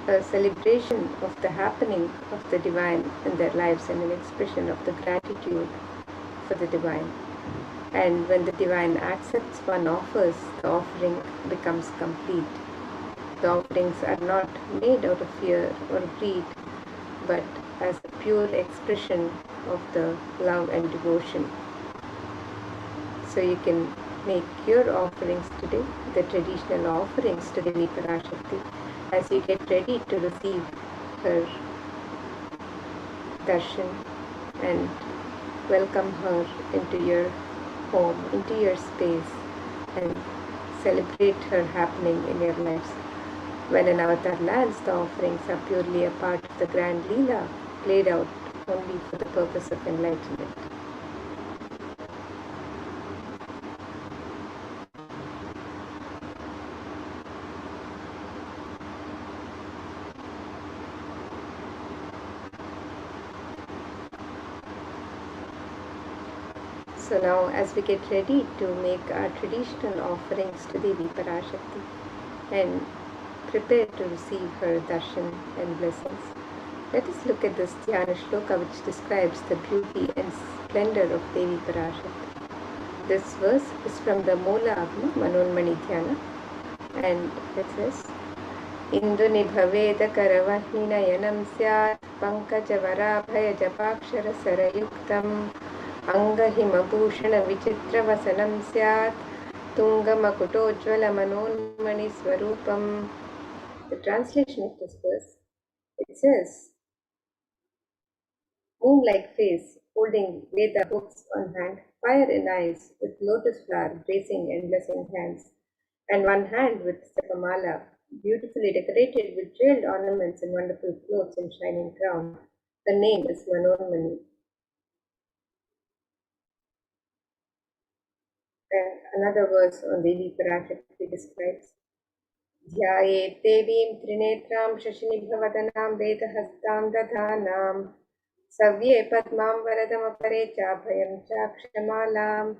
a celebration of the happening of the divine in their lives and an expression of the gratitude for the divine. And when the divine accepts one offers, the offering becomes complete. The offerings are not made out of fear or greed, but as a pure expression of the love and devotion. So you can make your offerings today, the traditional offerings to Devi Parashakti, as you get ready to receive her darshan and welcome her into your home, into your space, and celebrate her happening in your lives. When an avatar lands, the offerings are purely a part of the grand Leela, played out only for the purpose of enlightenment. So now, as we get ready to make our traditional offerings to Devi Parashakti and prepare to receive her darshan and blessings, let us look at this Dhyana Shloka which describes the beauty and splendor of Devi Parashakti. This verse is from the Mola Agma Manonmani Dhyana, and it says, Indu nibhaveda karavahinayanam syat pankajavara japakshara sarayuktam angahimabhushana vichitravasanam syat tungamakutojvala manonmani swarupam. The translation of this verse, it says, moon-like face, holding Veda books on hand, fire in eyes, with lotus flower bracing and blessing hands, and one hand with Sapamala, beautifully decorated with jeweled ornaments and wonderful clothes and shining crown. The name is Manonmani. And another verse on Devi Parashakti describes, Dhyaye Devim Trinetram Shashinibhavadanaam Vedahastam Dadhanam Savye Padmam Varadamapare Chabhayam Chakshamalam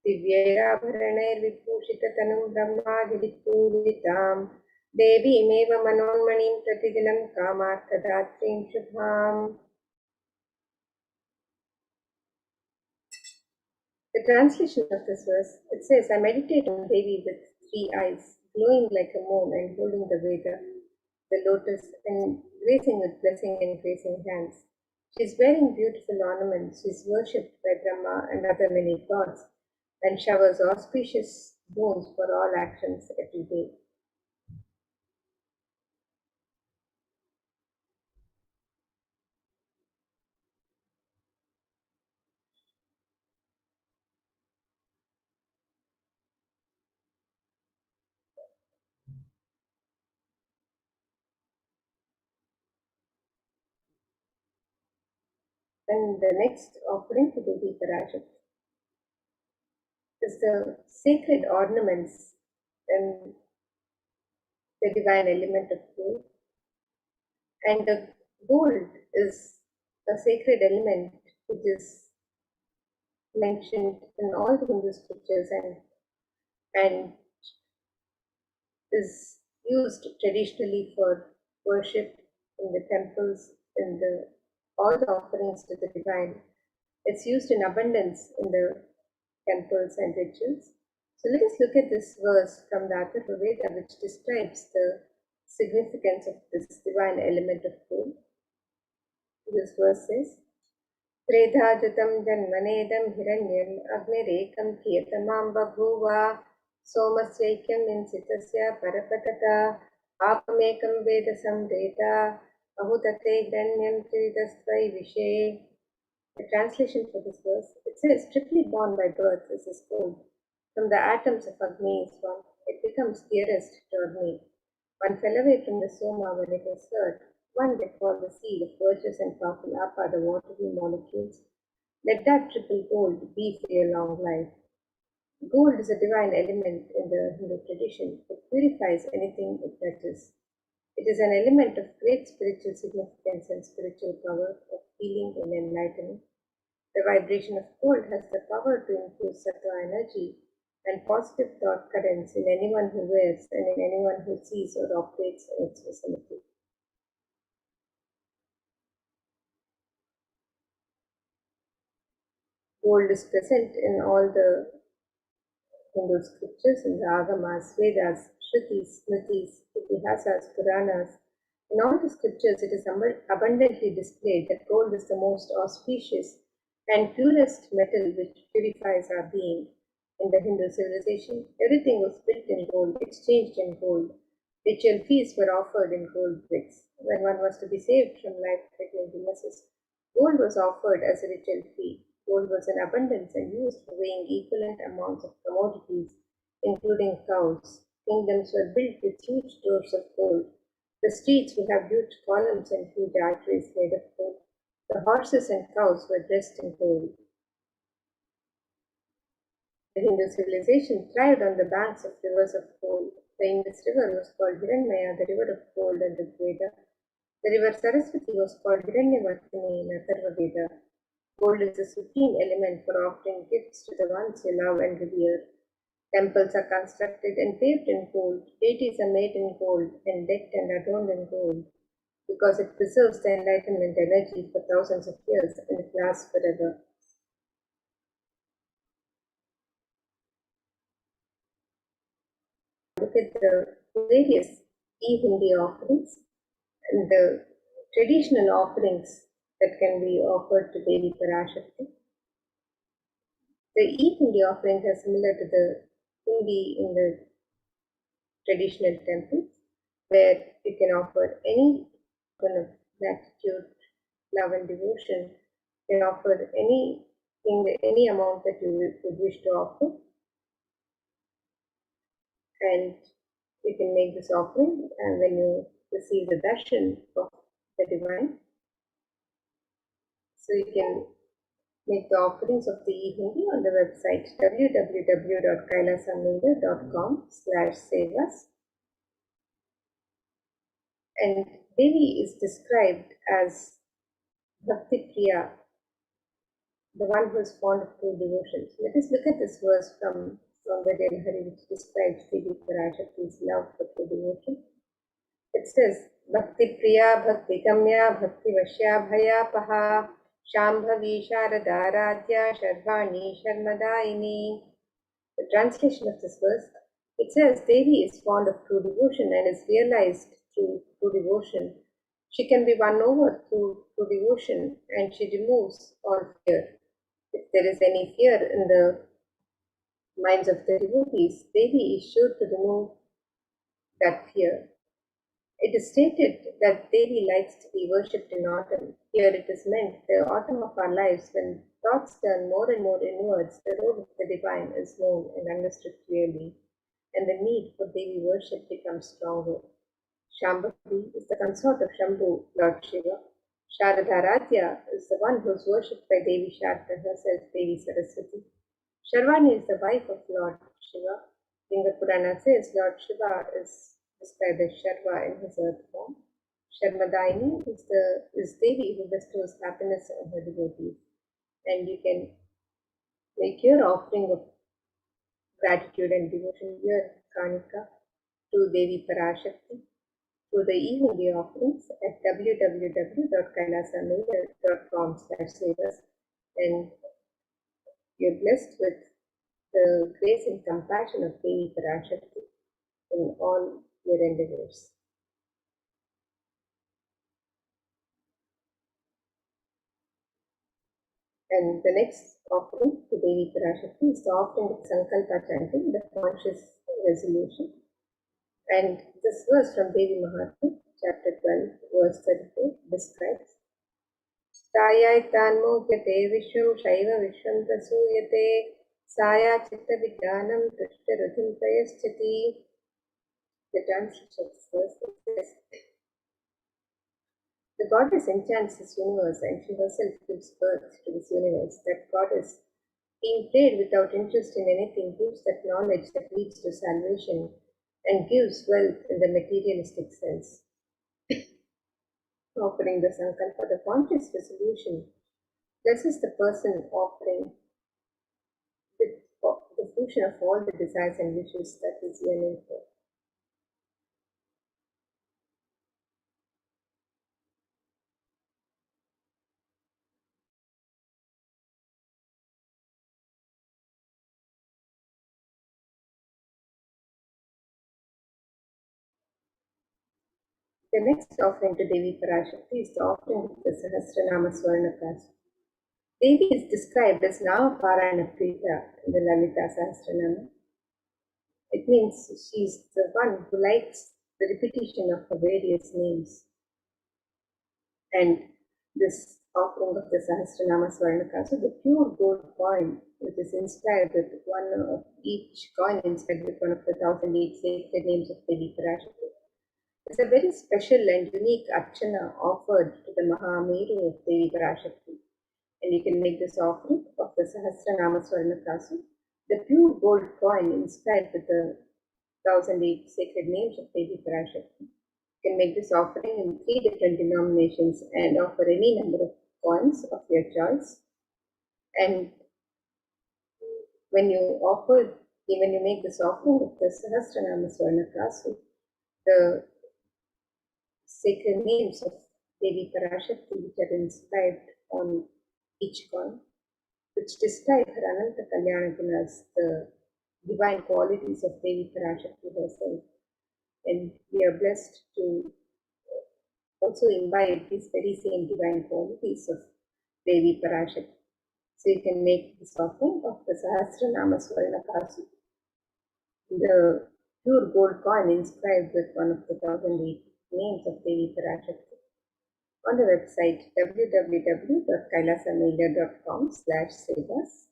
Divyayabharaner Vibhushitatanum Brahmadivipuritam Devi Meva Manonmanim Pratidinam Kamarthadatrim Shubham. The translation of this verse, it says, I meditate on Devi with 3 eyes, glowing like a moon and holding the Veda, the lotus, and gracing with blessing and gracing hands. She is wearing beautiful ornaments. She is worshipped by Brahma and other many gods, and showers auspicious boons for all actions every day. And the next offering to Devi Parashakti is the sacred ornaments and the divine element of gold. And the gold is a sacred element which is mentioned in all the Hindu scriptures and is used traditionally for worship in the temples, in the all the offerings to the divine. It's used in abundance in the temples and rituals. So let us look at this verse from the Atharva Veda which describes the significance of this divine element of gold. This verse says, Tredhajutam janmanedam hiranyam agnirekam kiyatamam babhuva somasvaikyam insitasya parapatata apamekam veda samveda ahutate hiranyam tridastvai vishe. The translation for this verse, it says, triply born by birth is this gold. From the atoms of Agni is one, it becomes dearest to Agni. One fell away from the Soma when it was heard. One let fall the seed of virtuous and powerful Apa, the watery molecules. Let that triple gold be for your long life. Gold is a divine element in the Hindu tradition. It purifies anything it touches. It is an element of great spiritual significance and spiritual power of healing and enlightenment. The vibration of gold has the power to infuse sattva energy and positive thought currents in anyone who wears and in anyone who sees or operates in its vicinity. Gold is present in all the Hindu scriptures, in the Agamas, Vedas, Shrutis, Smritis, Itihasas, Puranas. In all the scriptures, it is abundantly displayed that gold is the most auspicious and purest metal which purifies our being. In the Hindu civilization, everything was built in gold, exchanged in gold. Ritual feasts were offered in gold bricks. When one was to be saved from life-threatening illnesses, gold was offered as a ritual fee. Gold was in abundance and used for weighing equivalent amounts of commodities, including cows. Kingdoms were built with huge doors of gold. The streets would have huge columns and huge arteries made of gold. The horses and cows were dressed in gold. The Hindu civilization thrived on the banks of rivers of gold. The Indus River was called Hiranmaya, the river of gold in the Veda. The river Saraswati was called Hiranyavartini in Atharva Veda. Gold is the supreme element for offering gifts to the ones you love and revere. Temples are constructed and paved in gold. Deities are made in gold and decked and adorned in gold because it preserves the enlightenment energy for thousands of years and it lasts forever. Look at the various e-Hindi offerings and the traditional offerings that can be offered to Devi Parashakti. The e-Hindi offerings are similar to the Hindi in the traditional temples, where you can offer any kind of gratitude, love and devotion. You can offer anything, any amount that you would wish to offer. And you can make this offering, and when you receive the darshan of the divine, so you can make the offerings of the e-Hindi on the website www.kailasamlinga.com/sevas. And Devi is described as Bhakti Priya, the one who is fond of true devotion. So let us look at this verse from Saundarya Hari, which describes Devi Parashakti's love for true devotion. It says, Bhakti Priya, Bhakti Gamya, Bhakti Vashya Bhaya Paha, Shambhavi Sharada Radhya, Sharvani Sharmadaini. The translation of this verse, it says Devi is fond of true devotion and is realized through true devotion. She can be won over through true devotion and she removes all fear. If there is any fear in the minds of the devotees, Devi is sure to remove that fear. It is stated that Devi likes to be worshipped in autumn. Here it is meant the autumn of our lives when thoughts turn more and more inwards, the road of the divine is known and understood clearly, and the need for Devi worship becomes stronger. Shambhavi is the consort of Shambhu, Lord Shiva. Sharadharadhya is the one who is worshipped by Devi Sharda herself, Devi Saraswati. Sharvani is the wife of Lord Shiva. Linga Purana says Lord Shiva is described as Sharva in his earth form. Sharmadaini is Devi who bestows happiness on her devotees. And you can make your offering of gratitude and devotion, your Kanika, to Devi Parashakti through the e-Hindi offerings at www.kailasamlinga.com/sevas, and you're blessed with the grace and compassion of Devi Parashakti in all your endeavors. And the next offering to Devi Parashakti is the offering of Sankalpa chanting, the conscious resolution. And this verse from Devi Mahatma, chapter 12, verse 34, describes Sayai tanmogyate vishwam shaiva vishwam prasuyate saya chitta vijnanam tushta ruthim prayaschati. The translation of this verse says, the goddess enchants this universe and she herself gives birth to this universe. That goddess, being prayed without interest in anything, gives that knowledge that leads to salvation and gives wealth in the materialistic sense. Offering the Sankalpa, the conscious resolution, blesses the person offering with the fruition of all the desires and wishes that is yearning for. The next offering to Devi Parashakti is the offering of the Sahasranama Swarnakas. Devi is described as Nama Parayana Prita in the Lalita Sahasranama. It means she is the one who likes the repetition of her various names. And this offering of the Sahasranama Swarnaka, so the pure gold coin, which is inscribed with one of each coin inscribed with one of the 1008 sacred names of Devi Parashakti, is a very special and unique archana offered to the Mahameru of Devi Parashakti. And you can make this offering of the Sahasranama Swarnakasu, the pure gold coin inscribed with the 1008 sacred names of Devi Parashakti. You can make this offering in 3 different denominations and offer any number of coins of your choice. And when you make this offering of the Sahasranama Swarnakasu, the sacred names of Devi Parashakti which are inscribed on each coin, which describe her Ananta Kalyana Gunas, the divine qualities of Devi Parashakti herself. And we are blessed to also imbibe these very same divine qualities of Devi Parashakti. So you can make this offering of the Sahasranama Swarnakasu, the pure gold coin inscribed with one of the 1008 names of Devi Parashakti, on the website www.kailasamailer.com/sevas.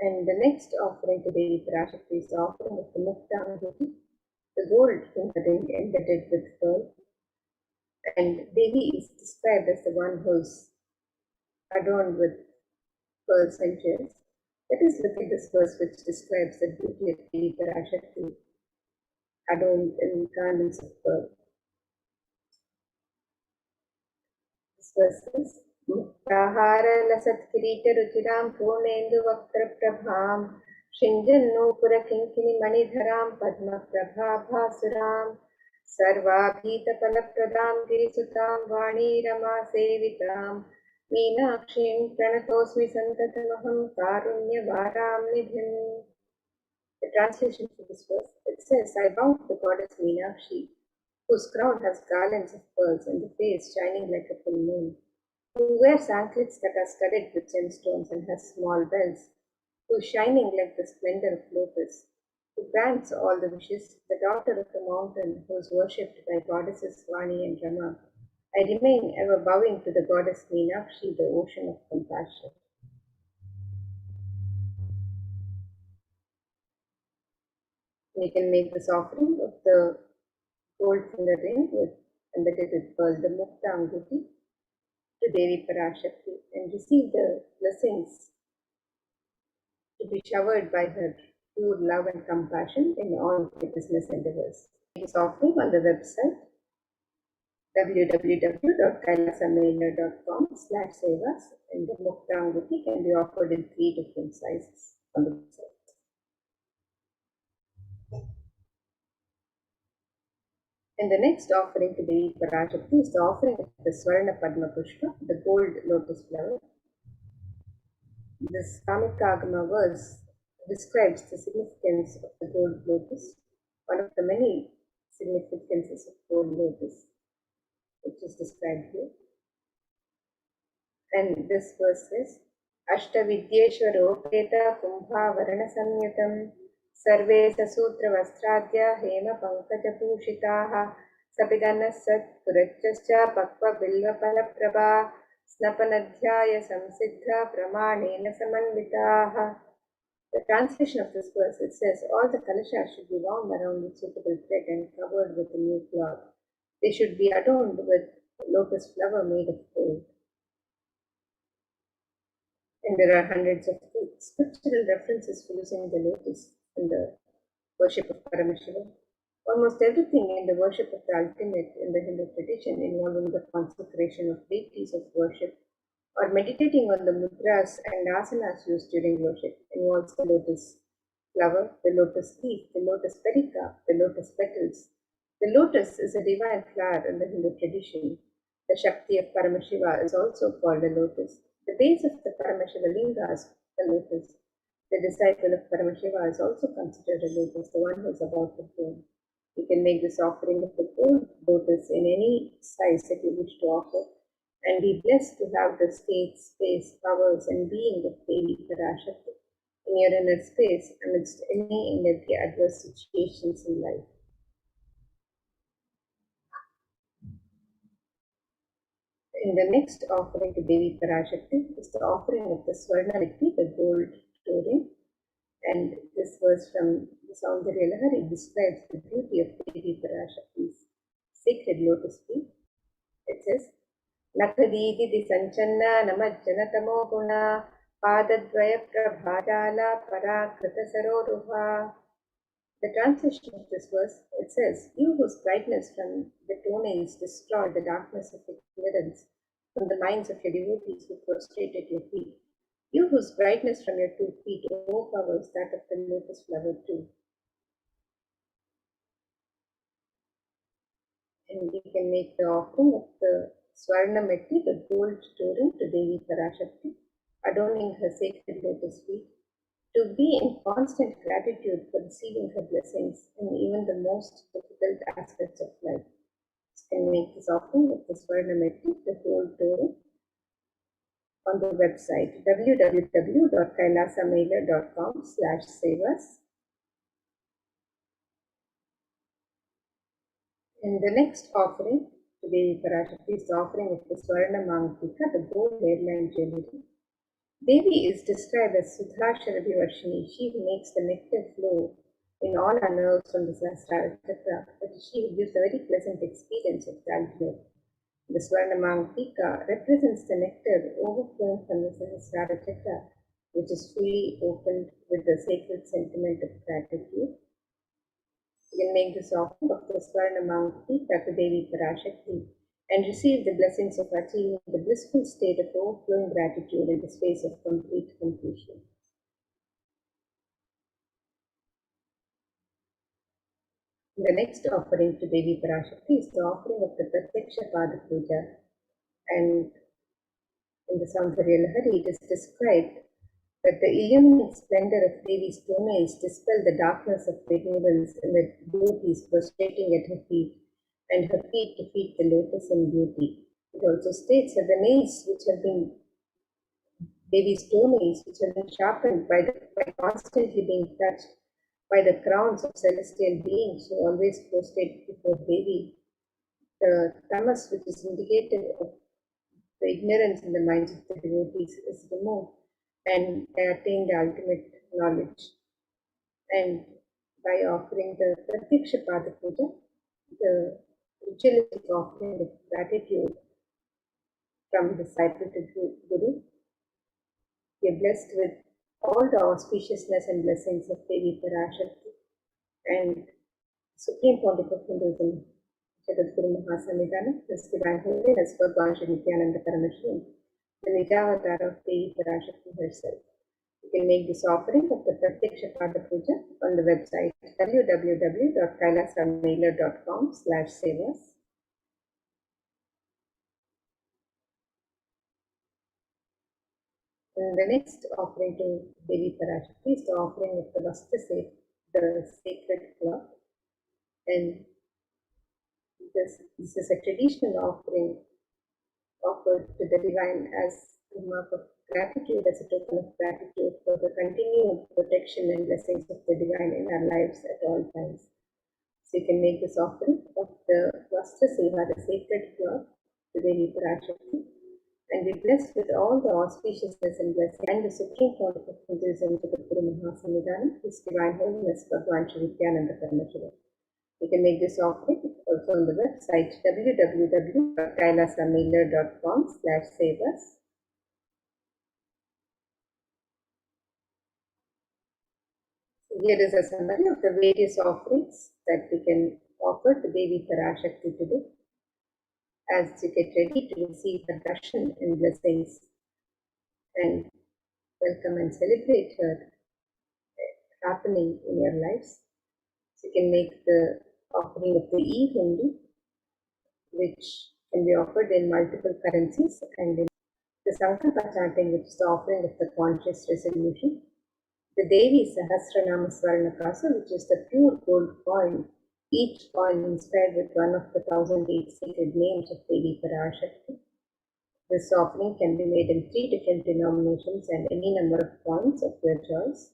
And the next offering to Devi Parashakti is the offering of the Mukta, the gold in the ring embedded with pearl. And Devi is described as the one who's adorned with pearls and gems. Let us look at this verse which describes the beauty of Devi Parashakti adorned in garments of pearl. This verse says, Muktahara-lasat-kirita-ruchiram purnendu-vaktra-prabham Shinjan-nupura-kinkini-manidharam padma-prabha-bhasuram Sarva-bhita-pala-pradam girisutam vani-rama-sevitam Meenakshim pranatosmi santatamaham karunya-varam nidhim. The translation for this verse, it says, I bow to the goddess Meenakshi, whose crown has garlands of pearls and the face shining like a full moon, who wears anklets that are studded with gemstones and has small bells, who is shining like the splendor of lotus, who grants all the wishes, the daughter of the mountain, who is worshipped by goddesses Vani and Rama. I remain ever bowing to the goddess Meenakshi, the ocean of compassion. We can make this offering of the gold finger ring embedded with pearl, the Mukta Anguti, to Devi Parashakti and receive the blessings to be showered by her pure love and compassion in all the business endeavors. This offering on the website www.kailasamailer.com/sevas, and the Mukta Anguti can be offered in 3 different sizes on the website. And the next offering to Devi Parashakti is the offering of the Swarna Padma Pushpa, the gold lotus flower. This Kamikagama verse describes the significance of the gold lotus, one of the many significances of gold lotus, which is described here. And this verse says, Ashtavidyeshwaropeta kumbha varana samyatam sarve sasutra vastradya hema pankaja pushitaha sabidana sat purachascha pakva bilva palaprabha snapanadhyaya samsiddha pramanena samanvitaha. The translation of this verse, it says, all the kalashas should be wound around with suitable thread and covered with a new cloth. They should be adorned with lotus flower made of gold. And there are hundreds of scriptural references for using the lotus in the worship of Paramashivoham. Almost everything in the worship of the ultimate in the Hindu tradition, involving the consecration of deities of worship or meditating on the mudras and asanas used during worship, involves the lotus flower, the lotus leaf, the lotus pericarp, the lotus petals. The lotus is a divine flower in the Hindu tradition. The Shakti of Paramashiva is also called a lotus. The base of the Paramashiva linga is the lotus. The disciple of Paramashiva is also considered a lotus, the one who is about the throne. You can make this offering of the gold lotus in any size that you wish to offer, and be blessed to have the state, space, powers, and being of Devi Parashakti in your inner space amidst any and every adverse situations in life. In the next offering to Devi Parashakti is the offering of the Swarna Vikti, the gold touring. And this verse from the Saundarya Lahari describes the beauty of Devi Parashakti's sacred lotus feet. It says, Nakadidi Sanchanna Namajjanatamo Guna Padadvaya Prabhadala Parakrita Saroruha. The translation of this verse, it says, You whose brightness from the toenails destroy the darkness of ignorance from the minds of your devotees who prostrate at your feet. You whose brightness from your 2 feet overpowers that of the lotus flower too. And we can make the offering of the Swarna Meti, the gold touring to Devi Parashakti, adorning her sacred lotus feet, to be in constant gratitude for receiving her blessings in even the most difficult aspects of life. You can make this offering of the Swarna Meti, the gold touring, on the website www.kailasamailer.com/sevas. And the next offering to Devi Parashakti is the offering of the Swarna Mangtika, the gold hairline jewelry. Devi is described as Sudha Sharabhivarshini, she who makes the nectar flow in all our nerves from the Sahasrara Chakra, but she who gives a very pleasant experience of the ultimate. The Swarna Mangtika represents the nectar overflowing from the Sahasrara Chakra, which is fully opened with the sacred sentiment of gratitude. You can make this offering of the Swarna Mangtika to Devi Parashakti and receive the blessings of achieving the blissful state of overflowing gratitude in the space of complete completion. The next offering to Devi Parashakti is the offering of the Pratyaksha Pada Puja, and in the Saundarya Lahari it is described that the illuminate splendor of Devi's toenails dispel the darkness of ignorance in the devotees prostrating at her feet, and her feet defeat the lotus in beauty. It also states that the nails which have been Devi's toenails, which have been sharpened by constantly being touched by the crowns of celestial beings who always prostrate before Devi, the tamas, which is indicative of the ignorance in the minds of the devotees, is removed, and they attain the ultimate knowledge. And by offering the Pratyaksha Pada Puja, the ritualistic offering of gratitude from disciple to Guru, we are blessed with all the auspiciousness and blessings of Devi Parashakti and Supreme Pontiff of Hinduism, Jagadguru Mahasamidana, His Divine Holiness Bhagwan Shri Nithyananda Paramashivam, the Nijavatar of Devi Parashakti herself. You can make this offering of the Pratyaksha Pada Puja on the website www.kailasamailer.com/sevas. And the next offering to Devi Parashakti is the offering of the Vastra, the sacred cloth. And this is a traditional offering offered to the divine as a mark of gratitude, as a token of gratitude for the continued protection and blessings of the divine in our lives at all times. So you can make this offering of the Vastra Seva, the sacred cloth, to Devi Parashakti, and be blessed with all the auspiciousness and blessing and the Supreme Pontiff of Hinduism, Jagadguru Mahasamidana, His Divine Holiness Bhagwan Shri Nithyananda Paramashivam. You can make this offering also on the website www.kailasamailer.com/sevas. So Here is a summary of the various offerings that we can offer to Devi Parashakti today as you get ready to receive her darshan and blessings and welcome and celebrate her happening in your lives. So you can make the offering of the e-hundi, which can be offered in multiple currencies, and in the Sankalpa chanting, which is the offering of the conscious resolution. The Devi Sahasranama Swarnakasa, which is the pure gold coin, each coin inspired with one of the 1008 sacred names of Devi Parashakti. This offering can be made in 3 different denominations and any number of coins of your choice.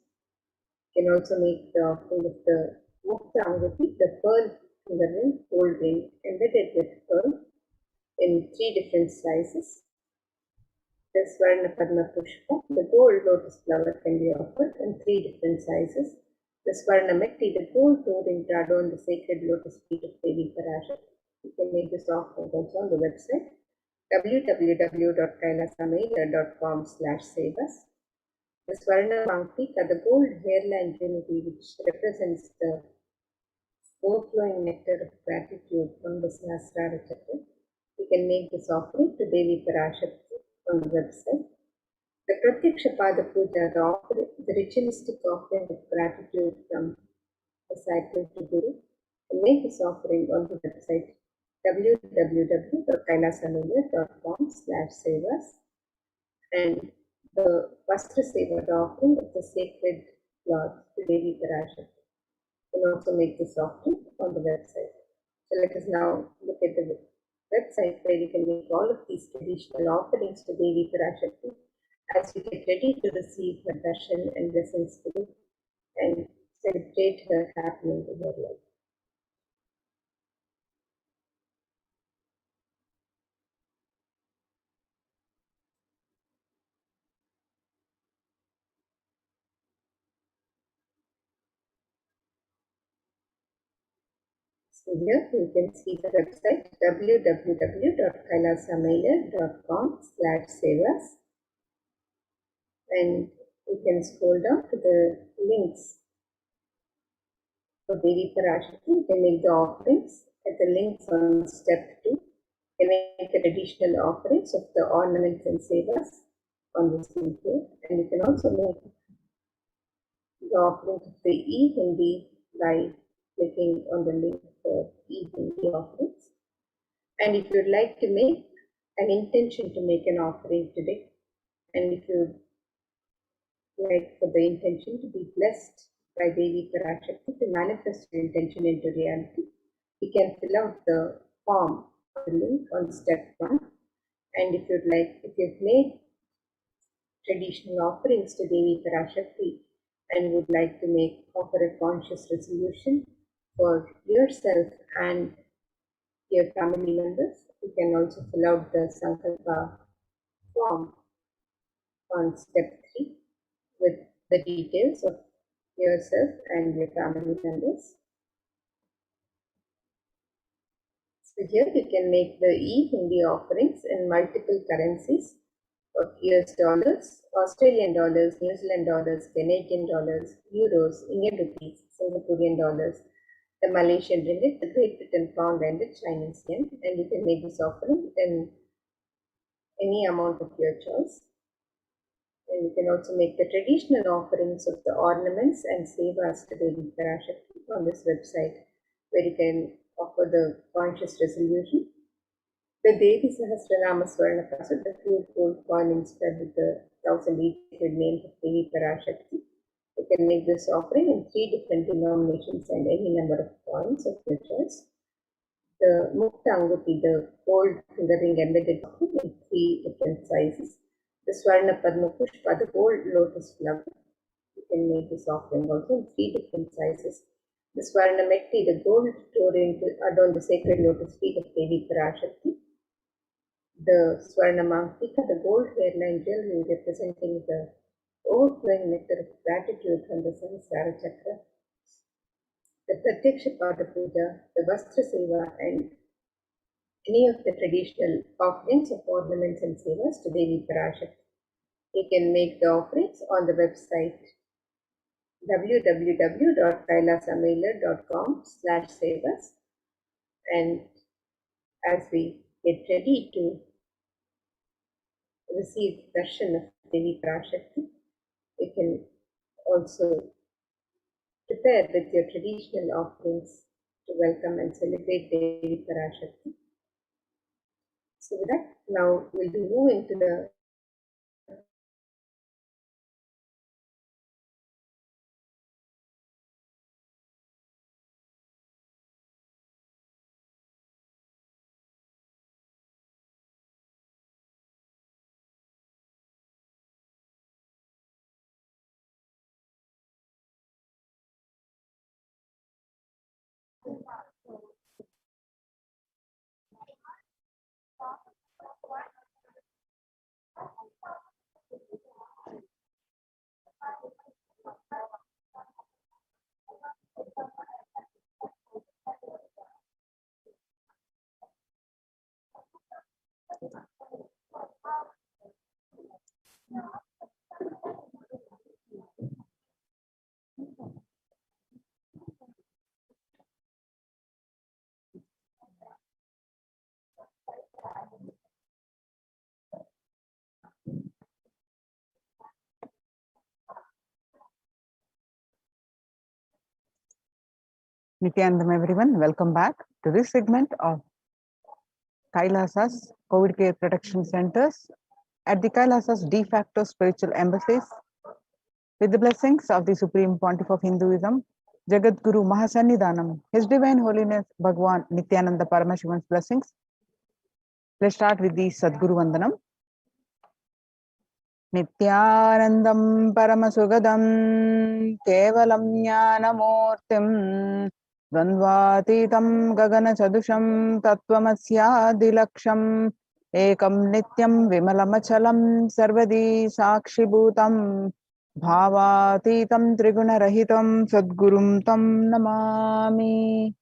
You can also make the offering of the Mukta Anguti, the pearl finger ring, gold ring embedded with pearl in 3 different sizes. The Swarna Padma Pushpa, the gold lotus flower, can be offered in 3 different sizes. The Swarna Metti, the gold touring to adorn the sacred lotus feet of Devi Parashakti. You can make this offering also on the website www.kailasamaya.com/sevas. The Swarna Manktika, the gold hairline trinity, which represents the overflowing nectar of gratitude from the Sahasrara Chakra. You can make this offering to Devi Parashakti on the website. The Pratyaksha Pada Puja, the ritualistic offering of gratitude from disciple to Guru. You can make this offering on the website www.kailasamaya.com/sevas. And the Vastra Seva, the offering of the sacred cloth to Devi Parashakti. You can also make this offering on the website. So let us now look at the website where you can make all of these traditional offerings to Devi Parashakti as you get ready to receive her darshan and blessings today and celebrate her happening in your life. So here you can see the website www.kailasamaya.com/sevas, and you can scroll down to the links for Devi Parashakti. You can make the offerings at the links on step 2. You can make the additional offerings of the ornaments and sevas on this link here, and you can also make the offering of the e-hundi by clicking on the link for e-hundi offerings. And if you'd like to make an intention to make an offering today, and if you'd like for the intention to be blessed by Devi Parashakti, to manifest your intention into reality, you can fill out the form on the link on step 1. And if you've made traditional offerings to Devi Parashakti and would like to offer a conscious resolution for yourself and your family members, you can also fill out the Sankalpa form on step 3 with the details of yourself and your family members. So here you can make the e-hundi offerings in multiple currencies of US dollars, Australian dollars, New Zealand dollars, Canadian dollars, euros, Indian rupees, Singaporean dollars, the Malaysian ringgit, the Great Britain pound, and the Chinese yen. And you can make this offering in any amount of your choice. And you can also make the traditional offerings of the ornaments and sevas to Devi Parashakti on this website, where you can offer the conscious resolution. The Devi Sahasranama Swarnakasa, the pure gold coin inspired with the 1008 sacred names of Devi Parashakti. You can make this offering in 3 different denominations and any number of coins of your choice. The Mukta Anguti, the gold finger ring embedded in 3 different sizes. The Swarna Padma Pushpa, the gold lotus flower. You can make this offering also in 3 different sizes. The Swarna Metti, the gold touring to adorn the sacred lotus feet of Devi Parashakti. The Swarna Manktika, the gold hairline jewelry representing the overflowing nectar of gratitude from the Sahasrara Chakra. The Pratyaksha Pada Puja, the Vastra Seva, and any of the traditional offerings of ornaments and sevas to Devi Parashakti. You can make the offerings on the website www.kailasamailer.com/save us. And as we get ready to receive darshan of Devi Parashakti, you can also prepare with your traditional offerings to welcome and celebrate Devi Parashakti. So with that, now we'll be moving to the Nithyanandam everyone, welcome back to this segment of Kailasa's COVID Care Protection Centers at the Kailasa's de facto spiritual embassies. With the blessings of the Supreme Pontiff of Hinduism, Jagat Guru Mahasannidhanam, His Divine Holiness Bhagwan Nithyananda Paramashivan's blessings. Let's start with the Sadguru Vandanam. Nithyanandam Paramasogadam Kevalam Jnanamurtim Dvandvatitam Gaganachadusham Tattvamasyaadilaksham Ekam Nityam Vimalamachalam Sarvadi Sakshibhutam Bhavatitam Trigunarahitam Sadgurum Tam Namami.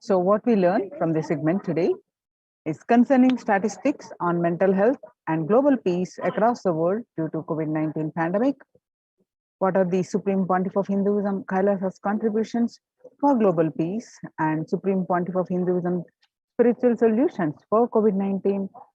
So what we learned from this segment today is concerning statistics on mental health and global peace across the world due to COVID-19 pandemic. What are the Supreme Pontiff of Hinduism, Kailasa's contributions for global peace and Supreme Pontiff of Hinduism spiritual solutions for COVID-19